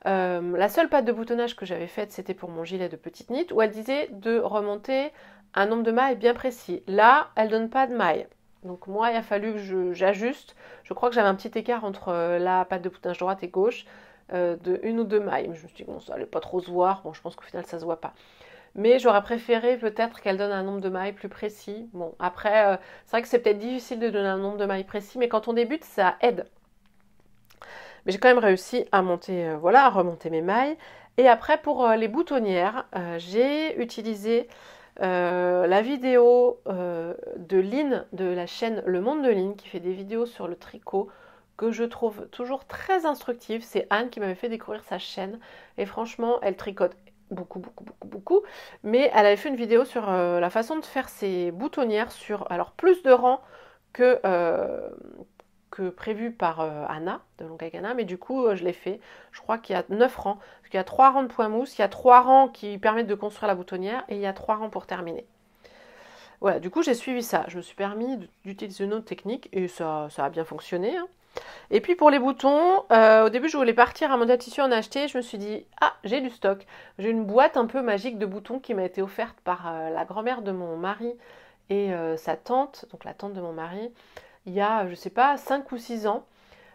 la seule patte de boutonnage que j'avais faite, c'était pour mon gilet de petite nit, où elle disait de remonter un nombre de mailles bien précis. Là, elle donne pas de mailles. Donc moi, il a fallu que j'ajuste. Je crois que j'avais un petit écart entre la patte de boutonnage droite et gauche de une ou deux mailles. Je me suis dit, bon, ça allait pas trop se voir. Bon, je pense qu'au final, ça se voit pas. Mais j'aurais préféré peut-être qu'elle donne un nombre de mailles plus précis. Bon, après, c'est vrai que c'est peut-être difficile de donner un nombre de mailles précis, mais quand on débute, ça aide. Mais j'ai quand même réussi à monter, voilà, à remonter mes mailles. Et après, pour les boutonnières, j'ai utilisé la vidéo de Lynn, de la chaîne Le Monde de Lynn, qui fait des vidéos sur le tricot, que je trouve toujours très instructive. C'est Anne qui m'avait fait découvrir sa chaîne. Et franchement, elle tricote beaucoup, mais elle avait fait une vidéo sur la façon de faire ses boutonnières sur alors plus de rangs que prévu par Anna de Long Acana, mais du coup je l'ai fait. Je crois qu'il y a 9 rangs, parce qu'il y a 3 rangs de point mousse, il y a 3 rangs qui permettent de construire la boutonnière et il y a 3 rangs pour terminer. Voilà, du coup j'ai suivi ça, je me suis permis d'utiliser une autre technique et ça a bien fonctionné, hein. Et puis pour les boutons, au début je voulais partir à Modèle Tissu en acheter, je me suis dit, ah j'ai du stock. J'ai une boîte un peu magique de boutons qui m'a été offerte par la grand-mère de mon mari et sa tante, donc la tante de mon mari, il y a, je sais pas, 5 ou 6 ans.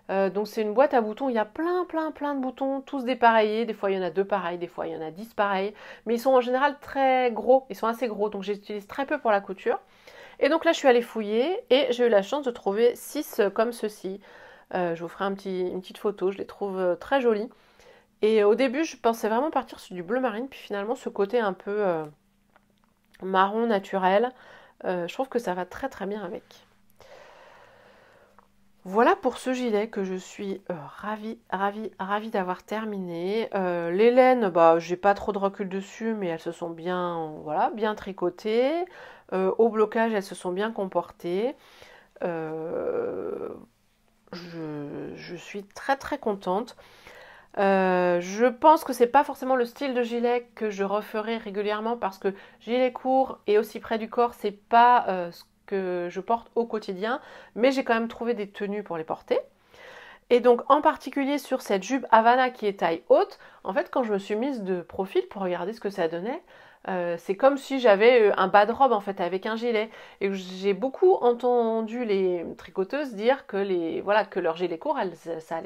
Donc c'est une boîte à boutons, il y a plein de boutons, tous dépareillés. Des fois il y en a 2 pareils, des fois il y en a 10 pareils. Mais ils sont en général très gros, ils sont assez gros, donc j'utilise très peu pour la couture. Et donc là je suis allée fouiller et j'ai eu la chance de trouver 6 comme ceci. Je vous ferai une petite photo, je les trouve très jolies. Et au début je pensais vraiment partir sur du bleu marine, puis finalement ce côté un peu marron naturel, je trouve que ça va très bien avec. Voilà pour ce gilet que je suis ravie d'avoir terminé. Les laines, bah, j'ai pas trop de recul dessus, mais elles se sont bien, voilà, bien tricotées. Au blocage, elles se sont bien comportées. Euh, je suis très contente. Je pense que c'est pas forcément le style de gilet que je referai régulièrement parce que gilet court et aussi près du corps, c'est pas ce que je porte au quotidien, mais j'ai quand même trouvé des tenues pour les porter. Et donc en particulier sur cette jupe Havana qui est taille haute, en fait quand je me suis mise de profil pour regarder ce que ça donnait, c'est comme si j'avais un bas de robe en fait avec un gilet. Et j'ai beaucoup entendu les tricoteuses dire que voilà, que leur gilet court, ça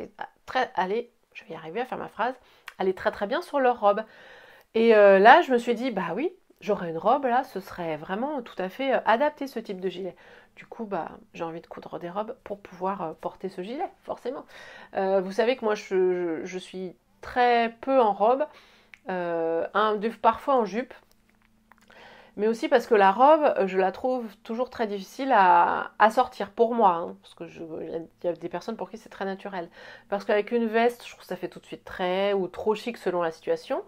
allait je vais y arriver à faire ma phrase, allait très bien sur leur robe. Et là, je me suis dit, bah oui, j'aurais une robe là, ce serait vraiment tout à fait adapté ce type de gilet. Du coup, bah, j'ai envie de coudre des robes pour pouvoir porter ce gilet, forcément. Vous savez que moi, je suis très peu en robe, parfois en jupe, mais aussi parce que la robe, je la trouve toujours très difficile à sortir pour moi, hein, parce que il y a des personnes pour qui c'est très naturel. Parce qu'avec une veste, je trouve que ça fait tout de suite très ou trop chic selon la situation.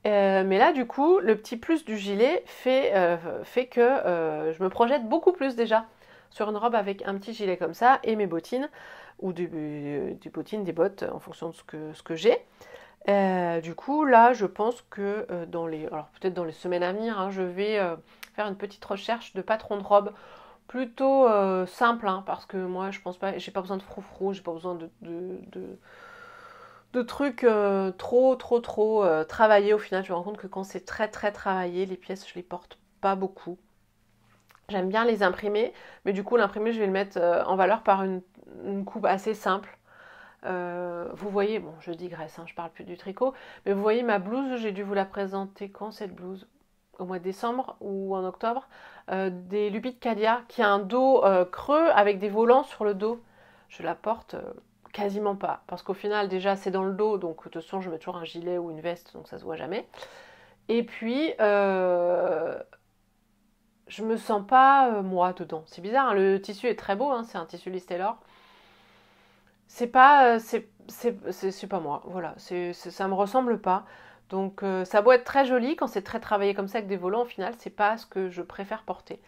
Mais là, du coup, le petit plus du gilet fait que je me projette beaucoup plus déjà sur une robe avec un petit gilet comme ça et mes bottines, ou des bottines, des bottes en fonction de ce que j'ai. Du coup, là, je pense que alors peut-être dans les semaines à venir, hein, je vais faire une petite recherche de patron de robe plutôt simple, hein, parce que moi, je pense pas, j'ai pas besoin de froufrou, j'ai pas besoin de trucs trop travaillés. Au final, je me rends compte que quand c'est très travaillé, les pièces, je les porte pas beaucoup. J'aime bien les imprimer, mais du coup, l'imprimé, je vais le mettre en valeur par une coupe assez simple. Vous voyez, bon, je digresse, hein, je parle plus du tricot, mais vous voyez ma blouse, j'ai dû vous la présenter quand cette blouse? Au mois de décembre ou en octobre, des Lubis de Cadia, qui a un dos creux avec des volants sur le dos. Je la porte quasiment pas, parce qu'au final, déjà, c'est dans le dos, donc de toute façon, je mets toujours un gilet ou une veste, donc ça se voit jamais. Et puis, je me sens pas moi dedans. C'est bizarre, hein, le tissu est très beau, hein, c'est un tissu Liz Taylor. C'est pas, c'est pas moi, voilà, ça me ressemble pas. Donc ça a beau être très joli, quand c'est très travaillé comme ça avec des volants, au final, c'est pas ce que je préfère porter.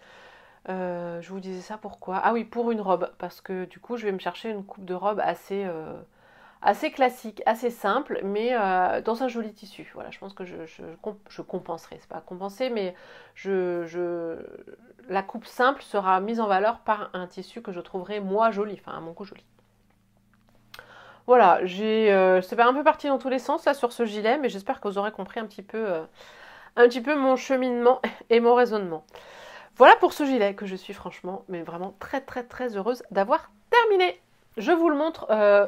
Je vous disais ça pourquoi? Ah oui, pour une robe, parce que du coup, je vais me chercher une coupe de robe assez classique, assez simple, mais dans un joli tissu. Voilà, je pense que je compenserai. C'est pas compenser, mais la coupe simple sera mise en valeur par un tissu que je trouverai moi joli, enfin à mon goût joli. Voilà, c'est pas un peu parti dans tous les sens là sur ce gilet, mais j'espère que vous aurez compris un petit peu mon cheminement et mon raisonnement. Voilà pour ce gilet que je suis franchement, mais vraiment très heureuse d'avoir terminé. Je vous le montre,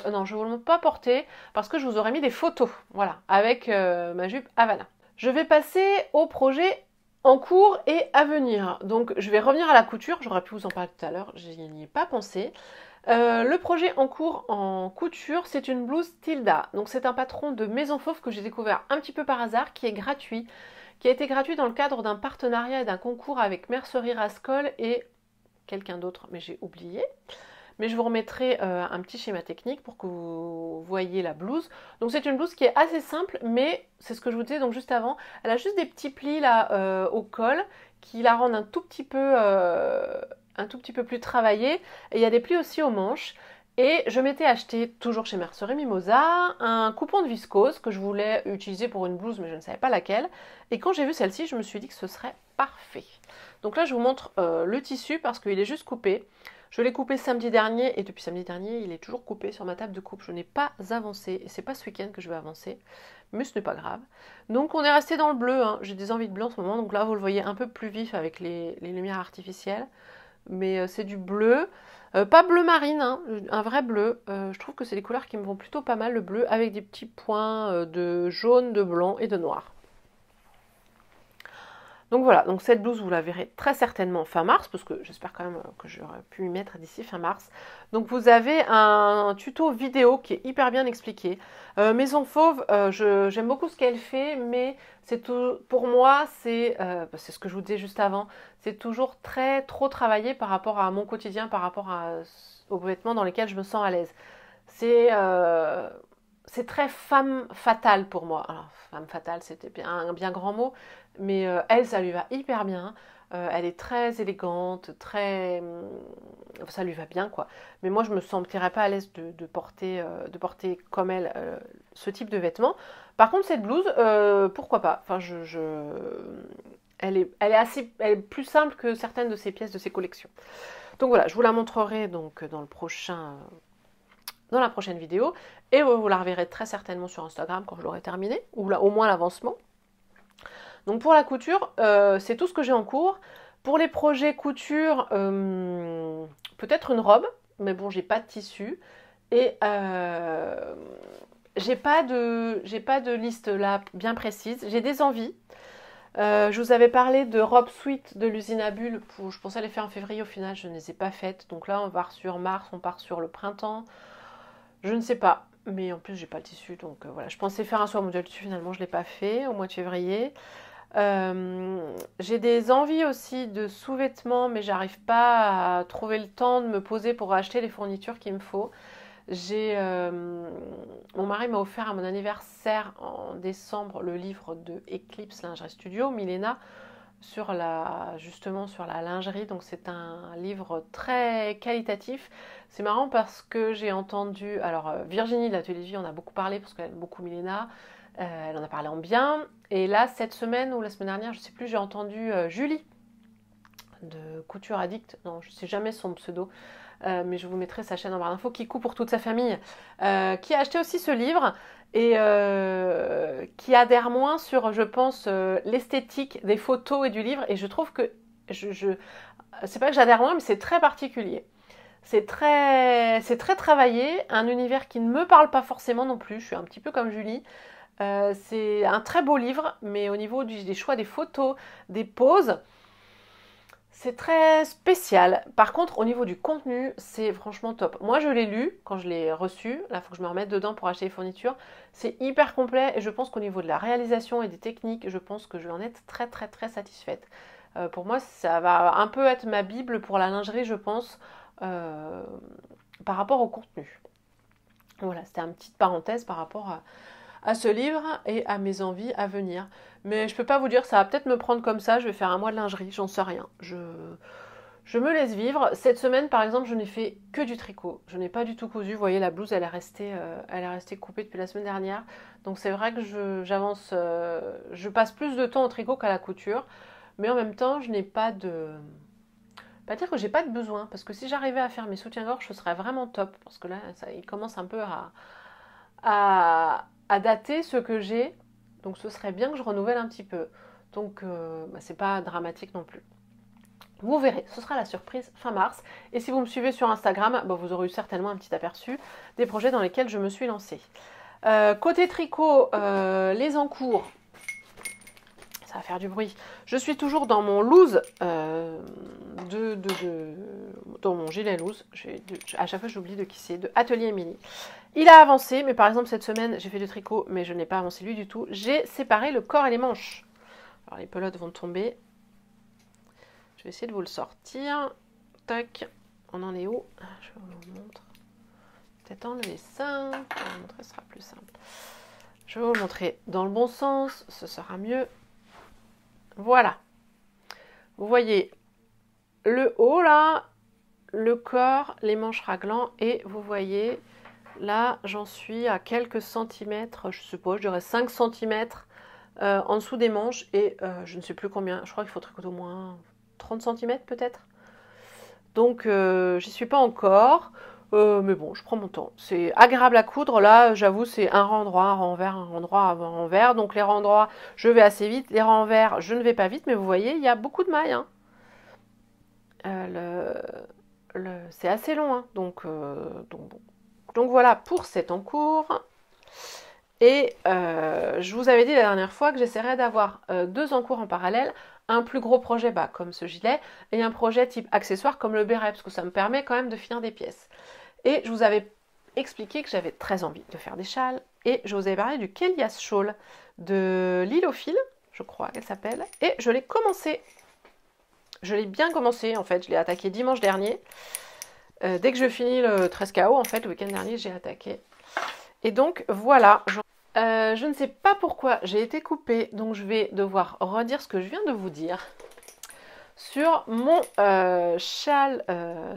non, je vous le montre pas porté parce que je vous aurais mis des photos, voilà, avec ma jupe Havana. Je vais passer au projet en cours et à venir. Donc je vais revenir à la couture, j'aurais pu vous en parler tout à l'heure, je n'y ai pas pensé. Le projet en cours en couture, c'est une blouse Tilda. Donc c'est un patron de Maison Fauve que j'ai découvert un petit peu par hasard, qui est gratuit, qui a été gratuit dans le cadre d'un partenariat et d'un concours avec Mercerie Rascol et quelqu'un d'autre, mais j'ai oublié. Mais je vous remettrai un petit schéma technique pour que vous voyez la blouse. Donc c'est une blouse qui est assez simple, mais c'est ce que je vous disais donc juste avant. Elle a juste des petits plis là au col qui la rendent un tout petit peu plus travaillée. Et il y a des plis aussi aux manches. Et je m'étais acheté, toujours chez Mercerie Mimosa, un coupon de viscose que je voulais utiliser pour une blouse, mais je ne savais pas laquelle. Et quand j'ai vu celle-ci, je me suis dit que ce serait parfait. Donc là, je vous montre le tissu parce qu'il est juste coupé. Je l'ai coupé samedi dernier et depuis samedi dernier, il est toujours coupé sur ma table de coupe. Je n'ai pas avancé et c'est pas ce week-end que je vais avancer, mais ce n'est pas grave. Donc on est resté dans le bleu, hein. J'ai des envies de bleu en ce moment, donc là vous le voyez un peu plus vif avec les lumières artificielles, mais c'est du bleu. Pas bleu marine, hein, un vrai bleu. Je trouve que c'est des couleurs qui me vont plutôt pas mal, le bleu, avec des petits points de jaune, de blanc et de noir. Donc voilà, donc cette blouse, vous la verrez très certainement fin mars, parce que j'espère quand même que j'aurai pu y mettre d'ici fin mars. Donc vous avez un tuto vidéo qui est hyper bien expliqué. Maison Fauve, j'aime beaucoup ce qu'elle fait, mais c'est tout, pour moi, c'est ce que je vous disais juste avant, c'est toujours trop travaillé par rapport à mon quotidien, par rapport aux vêtements dans lesquels je me sens à l'aise. C'est euh, c'est très femme fatale pour moi. Alors, femme fatale, c'était bien, un bien grand mot, mais elle, ça lui va hyper bien. Elle est très élégante, ça lui va bien, quoi. Mais moi, je me sentirais pas à l'aise de porter comme elle ce type de vêtements. Par contre, cette blouse, pourquoi pas? Enfin, elle est plus simple que certaines de ses pièces de ses collections. Donc voilà, je vous la montrerai donc dans la prochaine vidéo. Et vous la reverrez très certainement sur Instagram quand je l'aurai terminé, ou là, au moins l'avancement. Donc pour la couture, c'est tout ce que j'ai en cours. Pour les projets couture, peut-être une robe, mais bon, j'ai pas de tissu. Et j'ai pas de liste là bien précise. J'ai des envies. Je vous avais parlé de robes sweat de l'usine à bulles. Je pensais les faire en février, au final je ne les ai pas faites. Donc là on part sur mars, on part sur le printemps. Je ne sais pas, mais en plus j'ai pas le tissu, donc voilà. Je pensais faire un soin modèle dessus, finalement je ne l'ai pas fait au mois de février. J'ai des envies aussi de sous-vêtements, mais j'arrive pas à trouver le temps de me poser pour acheter les fournitures qu'il me faut. Mon mari m'a offert à mon anniversaire en décembre le livre de Eclipse Lingerie Studio, Milena, justement sur la lingerie. Donc c'est un livre très qualitatif. C'est marrant parce que j'ai entendu, alors Virginie de l'Atelier de Vie en a beaucoup parlé parce qu'elle aime beaucoup Milena. Elle en a parlé en bien. Et là, cette semaine ou la semaine dernière, je ne sais plus, j'ai entendu Julie de Couture Addict. Non, je ne sais jamais son pseudo. Mais je vous mettrai sa chaîne en barre d'infos, Kikou pour toute sa famille, qui a acheté aussi ce livre et qui adhère moins sur, je pense, l'esthétique des photos et du livre. Et je trouve que, c'est pas que j'adhère moins, mais c'est très particulier. C'est très travaillé, un univers qui ne me parle pas forcément non plus. Je suis un petit peu comme Julie. C'est un très beau livre, mais au niveau des choix des photos, des poses, c'est très spécial. Par contre, au niveau du contenu, c'est franchement top. Moi, je l'ai lu quand je l'ai reçu. Là, il faut que je me remette dedans pour acheter les fournitures. C'est hyper complet et je pense qu'au niveau de la réalisation et des techniques, je pense que je vais en être très très très satisfaite. Pour moi, ça va un peu être ma bible pour la lingerie, je pense, par rapport au contenu. Voilà, c'était une petite parenthèse par rapport à ce livre et à mes envies à venir. Mais je peux pas vous dire, ça va peut-être me prendre comme ça, je vais faire un mois de lingerie, j'en sais rien. Je me laisse vivre. Cette semaine, par exemple, je n'ai fait que du tricot. Je n'ai pas du tout cousu. Vous voyez, la blouse, elle est restée coupée depuis la semaine dernière. Donc c'est vrai que j'avance, je passe plus de temps au tricot qu'à la couture. Mais en même temps, je n'ai pas de... Pas dire que j'ai pas de besoin, parce que si j'arrivais à faire mes soutiens-gorge, ce serait vraiment top. Parce que là, il commence un peu à dater ce que j'ai. Donc ce serait bien que je renouvelle un petit peu. Donc c'est pas dramatique non plus. Vous verrez, ce sera la surprise fin mars. Et si vous me suivez sur Instagram, vous aurez eu certainement un petit aperçu des projets dans lesquels je me suis lancée. Côté tricot, les encours, ça va faire du bruit. Je suis toujours dans mon loose, dans mon gilet loose. À chaque fois, j'oublie de qui c'est, de Atelier Émilie. Il a avancé, mais par exemple, cette semaine, j'ai fait du tricot, mais je n'ai pas avancé lui du tout. J'ai séparé le corps et les manches. Alors, les pelotes vont tomber. Je vais essayer de vous le sortir. Tac, on en est où? Je vous montre. Peut-être enlever ça. Pour vous montrer, ce sera plus simple. Je vais vous le montrer dans le bon sens, ce sera mieux. Voilà. Vous voyez le haut là, le corps, les manches raglant, et vous voyez là, j'en suis à quelques centimètres, je suppose, je dirais 5 centimètres en dessous des manches, et je ne sais plus combien, je crois qu'il faut tricoter au moins 30 centimètres peut-être. Donc j'y suis pas encore, mais bon, je prends mon temps. C'est agréable à coudre, là, j'avoue, c'est un rang droit, un rang envers, un rang droit, un rang envers. Donc les rangs droits, je vais assez vite, les rangs envers, je ne vais pas vite, mais vous voyez, il y a beaucoup de mailles. Hein. c'est assez long, hein, donc bon. Donc voilà pour cet encours. Et je vous avais dit la dernière fois que j'essaierais d'avoir 2 encours en parallèle, un plus gros projet comme ce gilet, et un projet type accessoire comme le béret, parce que ça me permet quand même de finir des pièces. Et je vous avais expliqué que j'avais très envie de faire des châles, et je vous avais parlé du Kélias Shawl de Lilofil, je crois qu'elle s'appelle, et je l'ai commencé. Je l'ai bien commencé en fait, je l'ai attaqué dimanche dernier. Dès que je finis le 13 KO, en fait, le week-end dernier, j'ai attaqué. Et donc voilà, je ne sais pas pourquoi j'ai été coupée, donc je vais devoir redire ce que je viens de vous dire sur mon châle,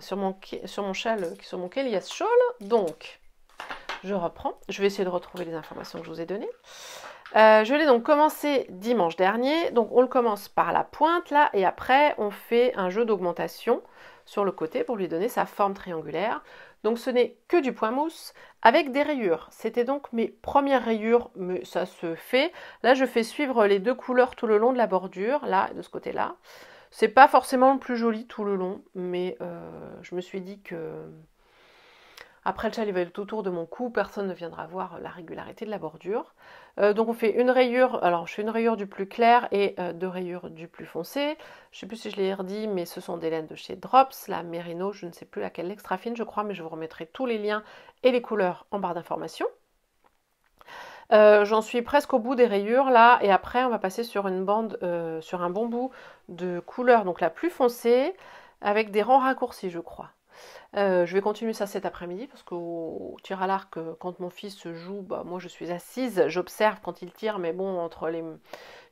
sur mon châle, sur mon Kélias Shawl. Donc, je reprends, je vais essayer de retrouver les informations que je vous ai données. Je l'ai donc commencé dimanche dernier, donc on le commence par la pointe là, et après on fait un jeu d'augmentation sur le côté pour lui donner sa forme triangulaire. Donc ce n'est que du point mousse avec des rayures. C'était donc mes premières rayures, mais ça se fait. Là je fais suivre les 2 couleurs tout le long de la bordure, là et de ce côté-là. C'est pas forcément le plus joli tout le long, mais je me suis dit que après le châle il va être autour de mon cou, personne ne viendra voir la régularité de la bordure. Donc on fait une rayure, alors je fais une rayure du plus clair et 2 rayures du plus foncé. Je ne sais plus si je l'ai redit, mais ce sont des laines de chez Drops, la Merino, je ne sais plus laquelle, l'extra fine je crois, mais je vous remettrai tous les liens et les couleurs en barre d'informations. J'en suis presque au bout des rayures là, et après on va passer sur une bande, sur un bon bout de couleur, donc la plus foncée, avec des rangs raccourcis je crois. Je vais continuer ça cet après-midi parce qu'au tir à l'arc, quand mon fils joue, moi je suis assise, j'observe quand il tire, mais bon, il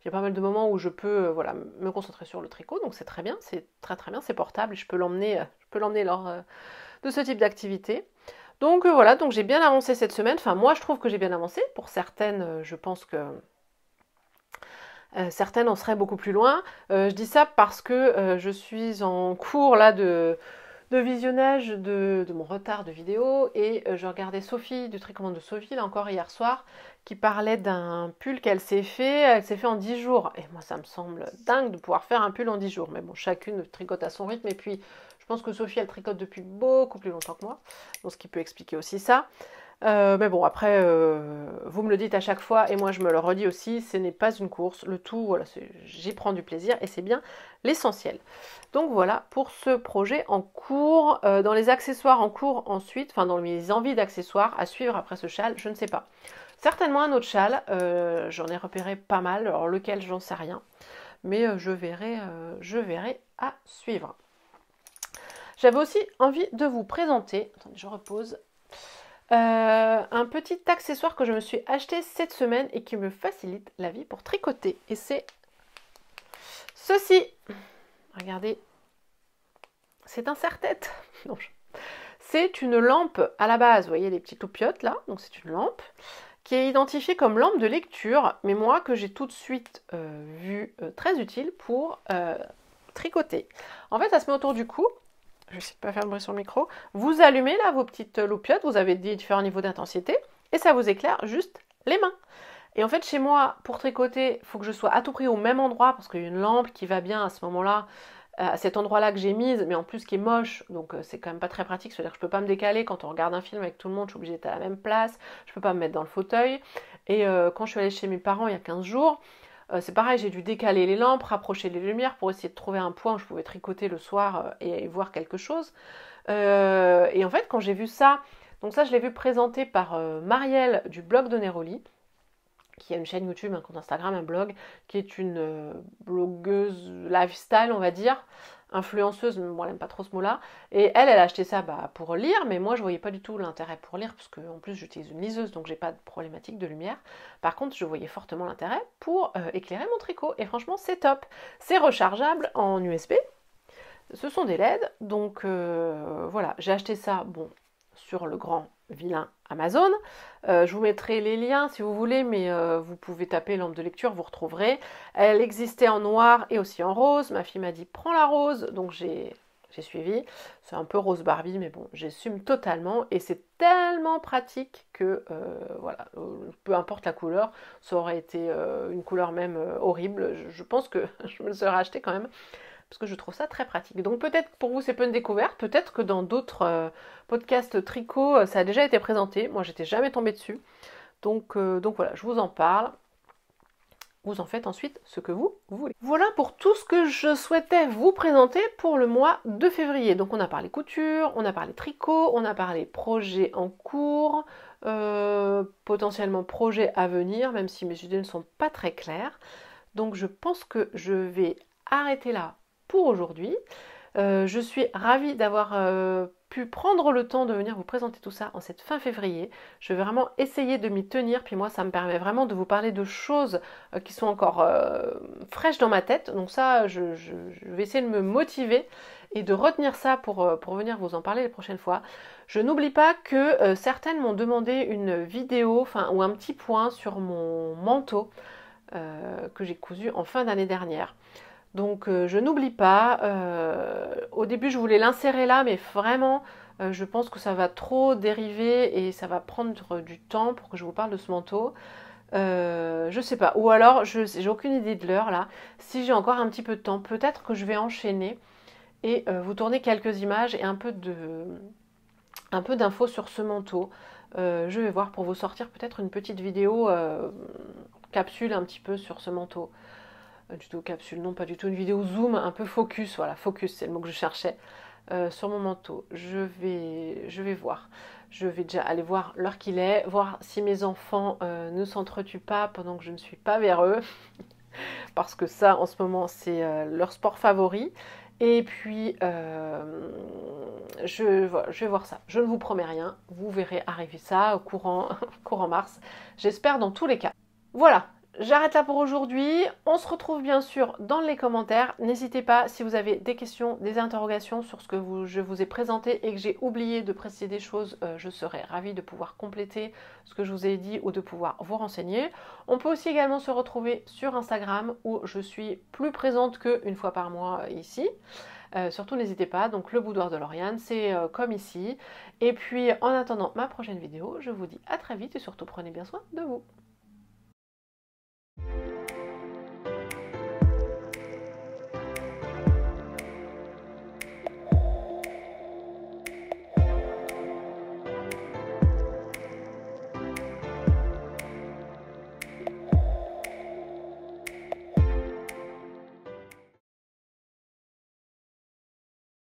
y a pas mal de moments où je peux voilà, me concentrer sur le tricot, donc c'est très bien, c'est très très bien, c'est portable, je peux l'emmener lors de ce type d'activité. Donc voilà, donc j'ai bien avancé cette semaine, enfin moi je trouve que j'ai bien avancé, pour certaines je pense que certaines en seraient beaucoup plus loin. Je dis ça parce que je suis en cours là de visionnage de mon retard de vidéo, et je regardais Sophie du Tricommande de Sophie là encore hier soir qui parlait d'un pull qu'elle s'est fait en 10 jours, et moi ça me semble dingue de pouvoir faire un pull en 10 jours, mais bon, chacune tricote à son rythme, et puis je pense que Sophie elle tricote depuis beaucoup plus longtemps que moi, donc ce qui peut expliquer aussi ça. Mais bon, après, vous me le dites à chaque fois, et moi je me le redis aussi, ce n'est pas une course. Le tout, voilà, j'y prends du plaisir, et c'est bien l'essentiel. Donc voilà pour ce projet en cours. Dans les accessoires en cours ensuite, enfin dans mes envies d'accessoires à suivre après ce châle, je ne sais pas. Certainement un autre châle, j'en ai repéré pas mal, alors lequel j'en sais rien, mais je verrai à suivre. J'avais aussi envie de vous présenter, attendez, je repose, un petit accessoire que je me suis acheté cette semaine et qui me facilite la vie pour tricoter. Et c'est ceci. Regardez, c'est un serre-tête. C'est une lampe à la base, vous voyez les petites loupiottes là, donc c'est une lampe qui est identifiée comme lampe de lecture, mais moi que j'ai tout de suite vu très utile pour tricoter. En fait, ça se met autour du cou. Je ne sais pas faire de bruit sur le micro. Vous allumez là vos petites loupiottes, vous avez différents niveaux d'intensité, et ça vous éclaire juste les mains. Et en fait, chez moi, pour tricoter, il faut que je sois à tout prix au même endroit, parce qu'il y a une lampe qui va bien à ce moment-là, à cet endroit-là que j'ai mise, mais en plus qui est moche, donc c'est quand même pas très pratique, c'est-à-dire que je peux pas me décaler quand on regarde un film avec tout le monde, je suis obligée d'être à la même place, je peux pas me mettre dans le fauteuil. Et quand je suis allée chez mes parents il y a 15 jours, c'est pareil, j'ai dû décaler les lampes, rapprocher les lumières pour essayer de trouver un point où je pouvais tricoter le soir et voir quelque chose. Et en fait, quand j'ai vu ça, donc ça je l'ai vu présenté par Marielle du blog de Neroli, qui a une chaîne YouTube, un compte Instagram, un blog, qui est une blogueuse lifestyle, on va dire, influenceuse, mais moi, elle n'aime pas trop ce mot-là. Et elle a acheté ça pour lire, mais moi, je voyais pas du tout l'intérêt pour lire, parce qu'en plus, j'utilise une liseuse, donc j'ai pas de problématique de lumière. Par contre, je voyais fortement l'intérêt pour éclairer mon tricot, et franchement, c'est top. C'est rechargeable en USB, ce sont des LED, donc voilà, j'ai acheté ça, bon, sur le grand vilain Amazon. Je vous mettrai les liens si vous voulez, mais vous pouvez taper lampe de lecture, vous retrouverez. Elle existait en noir et aussi en rose. Ma fille m'a dit prends la rose, donc j'ai suivi. C'est un peu rose Barbie, mais bon, j'assume totalement, et c'est tellement pratique que voilà, peu importe la couleur, ça aurait été une couleur même horrible. Je pense que je me le serais acheté quand même, parce que je trouve ça très pratique. Donc peut-être pour vous c'est pas une découverte, peut-être que dans d'autres podcasts tricot ça a déjà été présenté, moi j'étais jamais tombée dessus. Donc voilà, je vous en parle. Vous en faites ensuite ce que vous voulez. Voilà pour tout ce que je souhaitais vous présenter pour le mois de février. Donc on a parlé couture, on a parlé tricot, on a parlé projets en cours, potentiellement projets à venir, même si mes idées ne sont pas très claires. Donc je pense que je vais arrêter là pour aujourd'hui. Je suis ravie d'avoir pu prendre le temps de venir vous présenter tout ça en cette fin février. Je vais vraiment essayer de m'y tenir, puis moi ça me permet vraiment de vous parler de choses qui sont encore fraîches dans ma tête. Donc ça, je vais essayer de me motiver et de retenir ça pour venir vous en parler les prochaines fois. Je n'oublie pas que certaines m'ont demandé une vidéo ou un petit point sur mon manteau que j'ai cousu en fin d'année dernière. Donc je n'oublie pas, au début je voulais l'insérer là, mais vraiment je pense que ça va trop dériver et ça va prendre du temps pour que je vous parle de ce manteau. Je sais pas, ou alors j'ai aucune idée de l'heure là. Si j'ai encore un petit peu de temps, peut-être que je vais enchaîner et vous tourner quelques images et un peu d'infos sur ce manteau. Je vais voir pour vous sortir peut-être une petite vidéo capsule un petit peu sur ce manteau. Du tout capsule, non pas du tout, une vidéo zoom, un peu focus, voilà, focus c'est le mot que je cherchais, sur mon manteau. Je vais voir. Je vais déjà aller voir l'heure qu'il est, voir si mes enfants ne s'entretuent pas pendant que je ne suis pas vers eux, parce que ça en ce moment c'est leur sport favori. Et puis je vais voir ça. Je ne vous promets rien, vous verrez arriver ça au courant mars, j'espère dans tous les cas. Voilà. J'arrête là pour aujourd'hui. On se retrouve bien sûr dans les commentaires. N'hésitez pas si vous avez des questions, des interrogations sur ce que je vous ai présenté et que j'ai oublié de préciser des choses, je serai ravie de pouvoir compléter ce que je vous ai dit ou de pouvoir vous renseigner. On peut aussi également se retrouver sur Instagram où je suis plus présente qu'une fois par mois ici. Surtout n'hésitez pas, donc le boudoir de Lauriane, c'est comme ici. Et puis en attendant ma prochaine vidéo, je vous dis à très vite et surtout prenez bien soin de vous.